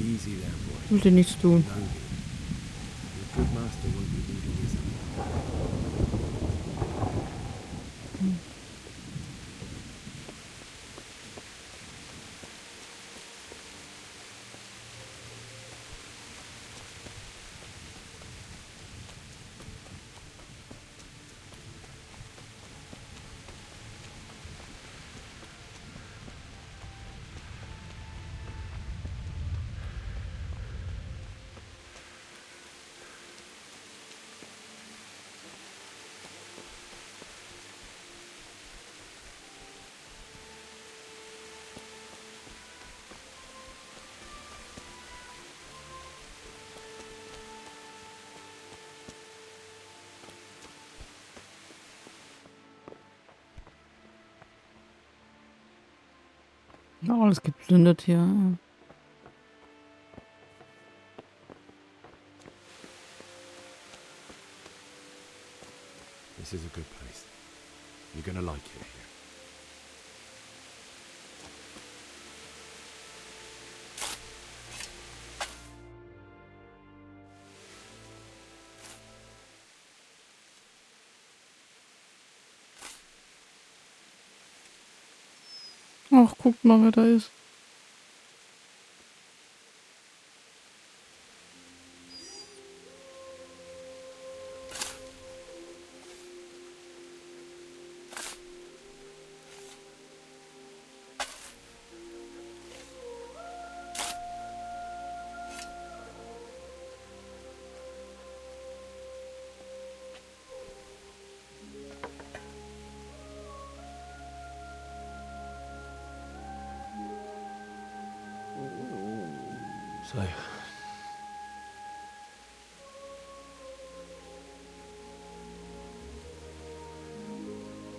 Easy there, boy. Ich will dir nichts tun. No, your good master won't be leaving his own. Ja, alles geplündert hier. Ja. This is a good place. You're gonna like it here. Ach, guckt mal, wer da ist. So,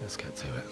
let's get to it.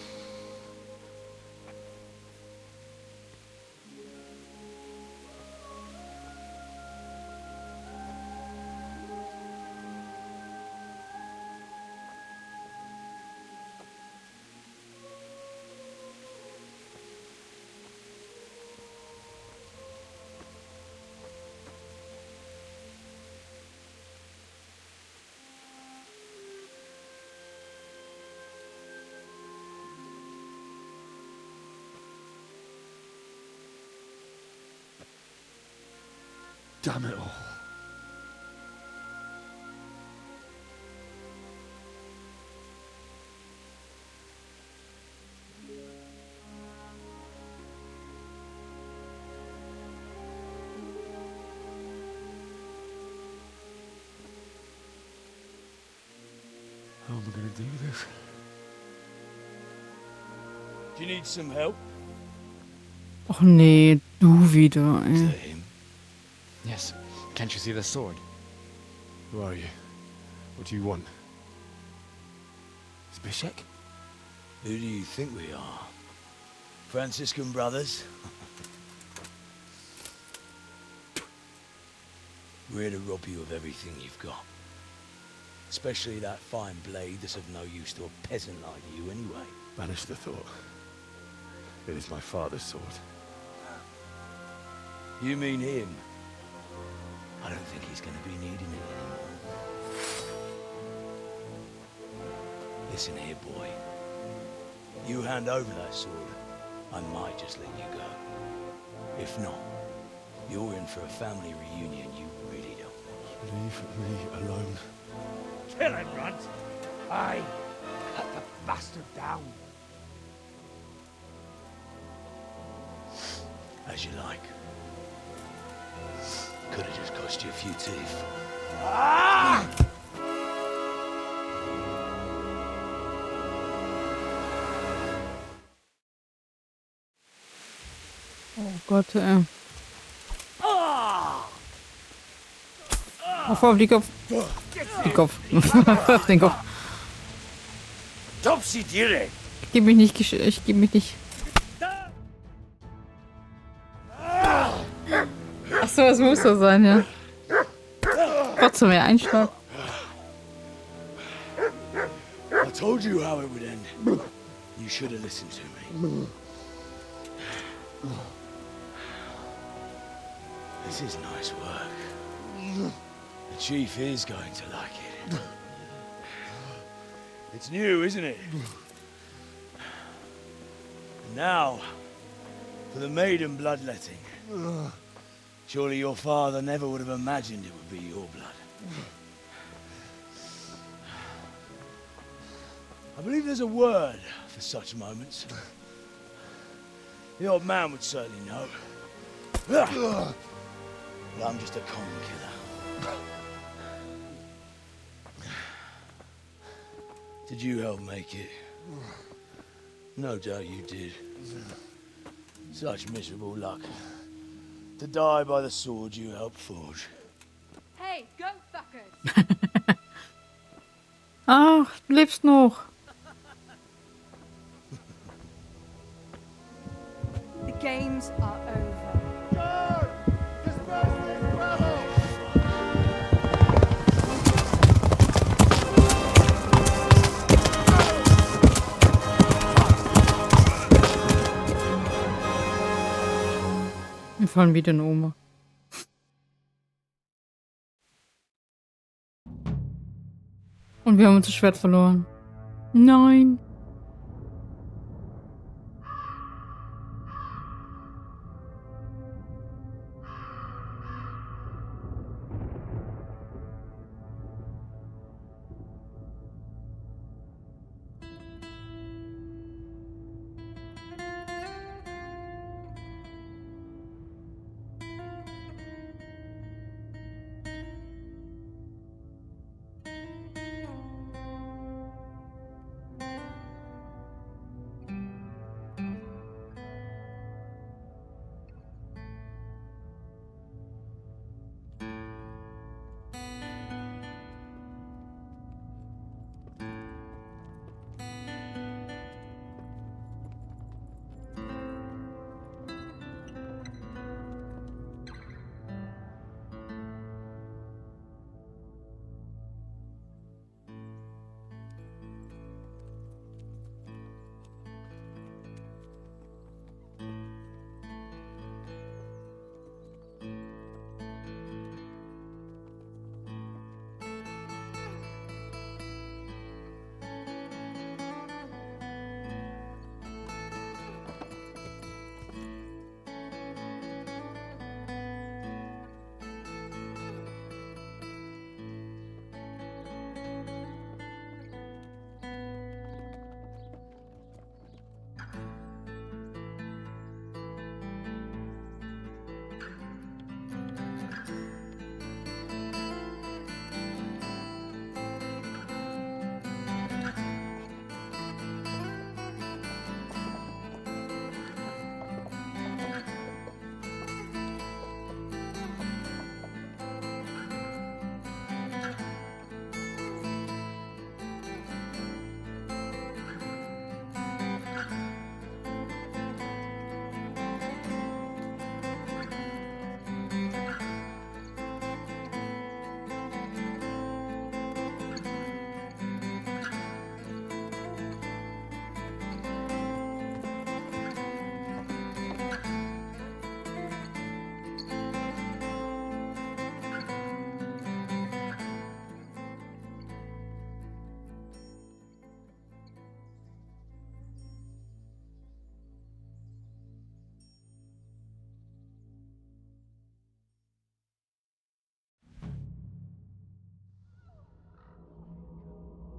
Damn it all. How am I going to do this? Do you need some help? Och nee, du wieder, ey. Yes. Can't you see the sword? Who are you? What do you want? Zbyszek? Who do you think we are? Franciscan brothers? We're here to rob you of everything you've got. Especially that fine blade that's of no use to a peasant like you anyway. Banish the thought. It is my father's sword. You mean him? I don't think he's going to be needing it anymore. Listen here, boy. You hand over that sword, I might just let you go. If not, you're in for a family reunion you really don't want. Leave me alone. Kill him, Runt! Aye, cut the bastard down. As you like. Could have just cost you a few teeth. Ah! Oh Gott, ey. Auf die Kopf. Die Kopf. Auf den Kopf. Topsy Dire! Ich geb mich nicht. Ich geb mich nicht. Achso, das muss so sein, ja. Trotzdem mehr Einschlag. I told you how it would end. You should have listened to me. This is nice work. The chief is going to like it. It's new, isn't it? Now, for the maiden bloodletting. Surely your father never would have imagined it would be your blood. I believe there's a word for such moments. The old man would certainly know. But I'm just a common killer. Did you help make it? No doubt you did. Such miserable luck. To die by the sword you helped forge. Hey, go fuckers! Ach, du lebst noch. The games are over. Guard! Disperse these rebels! Wir fallen wieder eine Oma. Und wir haben unser Schwert verloren. Nein.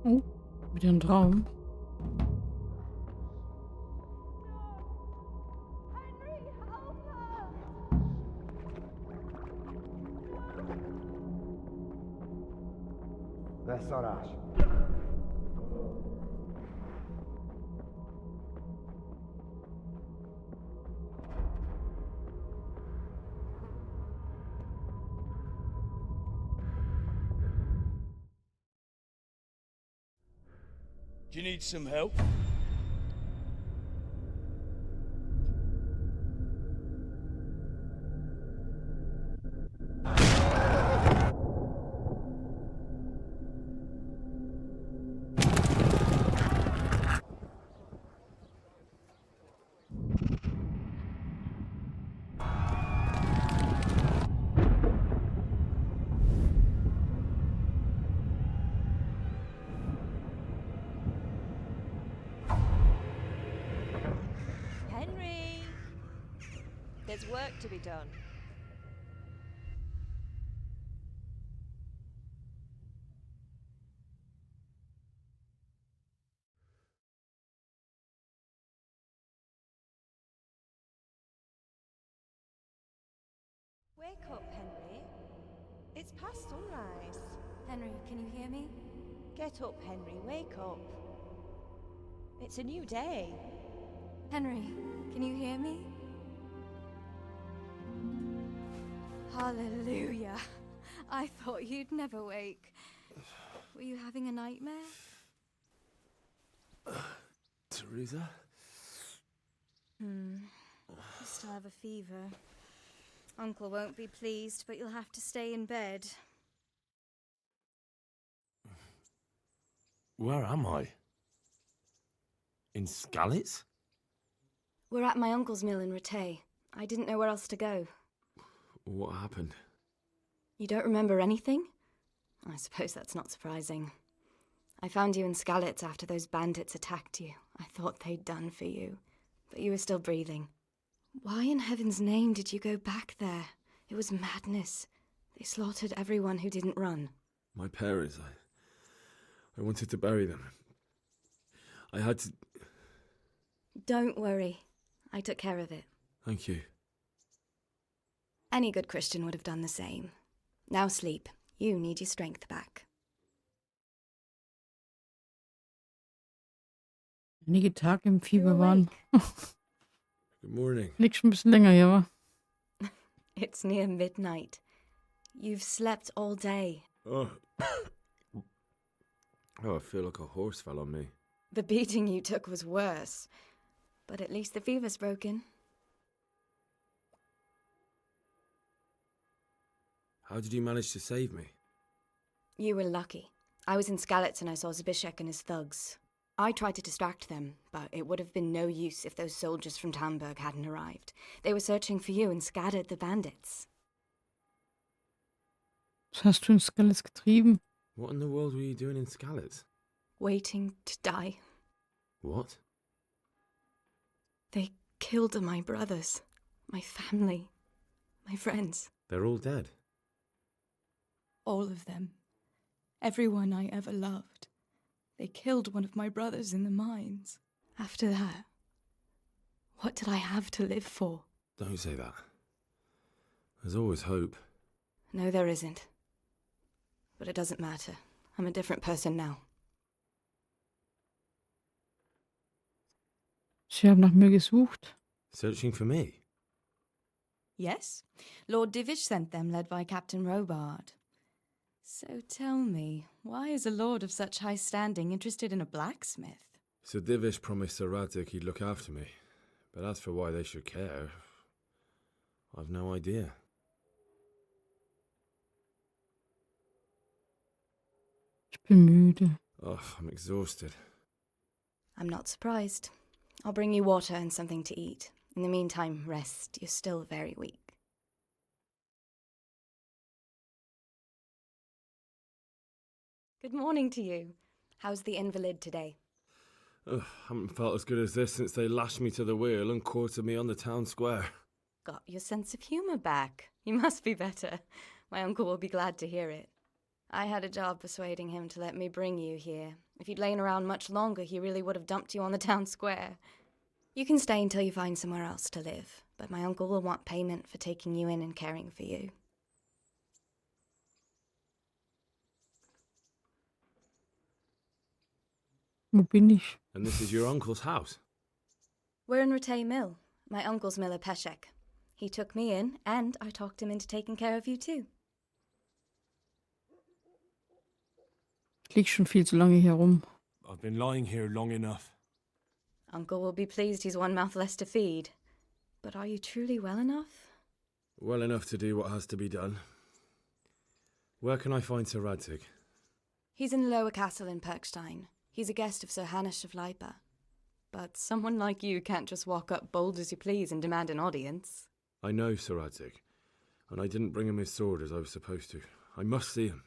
Oh, wieder ein Traum. That's all right. Do you need some help? Henry! There's work to be done. Wake up, Henry. It's past sunrise. Henry, can you hear me? Get up, Henry. Wake up. It's a new day. Henry, can you hear me? Hallelujah. I thought you'd never wake. Were you having a nightmare? Teresa? You still have a fever. Uncle won't be pleased, but you'll have to stay in bed. Where am I? In Skalitz? We're at my uncle's mill in Rattay. I didn't know where else to go. What happened? You don't remember anything? I suppose that's not surprising. I found you in Skalitz after those bandits attacked you. I thought they'd done for you, but you were still breathing. Why in heaven's name did you go back there? It was madness. They slaughtered everyone who didn't run. My parents, I wanted to bury them. I had to... Don't worry. I took care of it. Thank you. Any good Christian would have done the same. Now sleep. You need your strength back. Einige Tage im Fieber waren. Good morning. Liegt schon ein bisschen länger hier, wa? It's near midnight. You've slept all day. Oh. Oh, I feel like a horse fell on me. The beating you took was worse. But at least the fever's broken. How did you manage to save me? You were lucky. I was in Skalitz and I saw Zbyszek and his thugs. I tried to distract them, but it would have been no use if those soldiers from Tamberg hadn't arrived. They were searching for you and scattered the bandits. Was hast du in Skalitz getrieben? What in the world were you doing in Skalitz? Waiting to die. What? They killed my brothers, my family, my friends. They're all dead. All of them. Everyone I ever loved. They killed one of my brothers in the mines. After that, what did I have to live for? Don't say that. There's always hope. No, there isn't. But it doesn't matter. I'm a different person now. Sie haben nach mir gesucht. Searching for me? Yes. Lord Divish sent them, led by Captain Robard. So tell me, why is a lord of such high standing interested in a blacksmith? So Divish promised Sir Radzig he'd look after me. But as for why they should care, I've no idea. Ich bin müde. Ugh, I'm exhausted. I'm not surprised. I'll bring you water and something to eat. In the meantime, rest. You're still very weak. Good morning to you. How's the invalid today? Ugh, haven't felt as good as this since they lashed me to the wheel and quartered me on the town square. Got your sense of humour back. You must be better. My uncle will be glad to hear it. I had a job persuading him to let me bring you here, If you'd lain around much longer, he really would have dumped you on the town square. You can stay until you find somewhere else to live, but my uncle will want payment for taking you in and caring for you. Wo bin ich? And this is your uncle's house? We're in Ratay Mill, my uncle's mill at Peshek. He took me in, and I talked him into taking care of you too. Ich lieg schon viel zu lange hier rum. I've been lying here long enough. Uncle will be pleased he's one mouth less to feed. But are you truly well enough? Well enough to do what has to be done. Where can I find Sir Radzig? He's in the lower castle in Perkstein. He's a guest of Sir Hanish of Leipa. But someone like you can't just walk up bold as you please and demand an audience. I know Sir Radzig, and I didn't bring him his sword as I was supposed to. I must see him.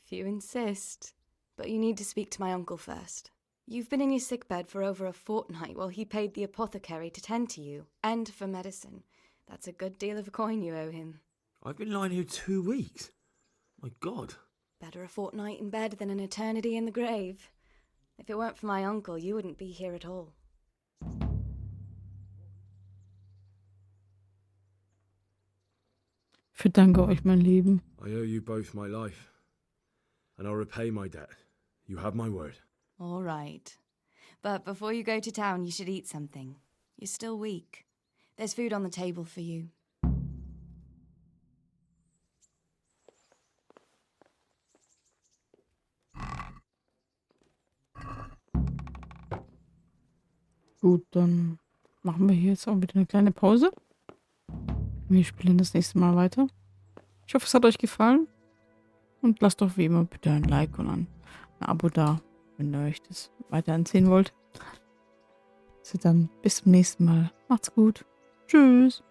If you insist. But you need to speak to my uncle first. You've been in your sickbed for over a fortnight while he paid the apothecary to tend to you, and for medicine. That's a good deal of coin you owe him. I've been lying here 2 weeks. My God. Better a fortnight in bed than an eternity in the grave. If it weren't for my uncle, you wouldn't be here at all. Ich verdanke euch mein Leben. I owe you both my life, and I'll repay my debt. You have my word. All right. But before you go to town, you should eat something. You're still weak. There's food on the table for you. Gut, dann machen wir hier jetzt auch wieder eine kleine Pause. Wir spielen das nächste Mal weiter. Ich hoffe, es hat euch gefallen. Und lasst doch wie immer bitte ein Like und ein Abo da, wenn ihr euch das weiter ansehen wollt. Also dann bis zum nächsten Mal. Macht's gut. Tschüss.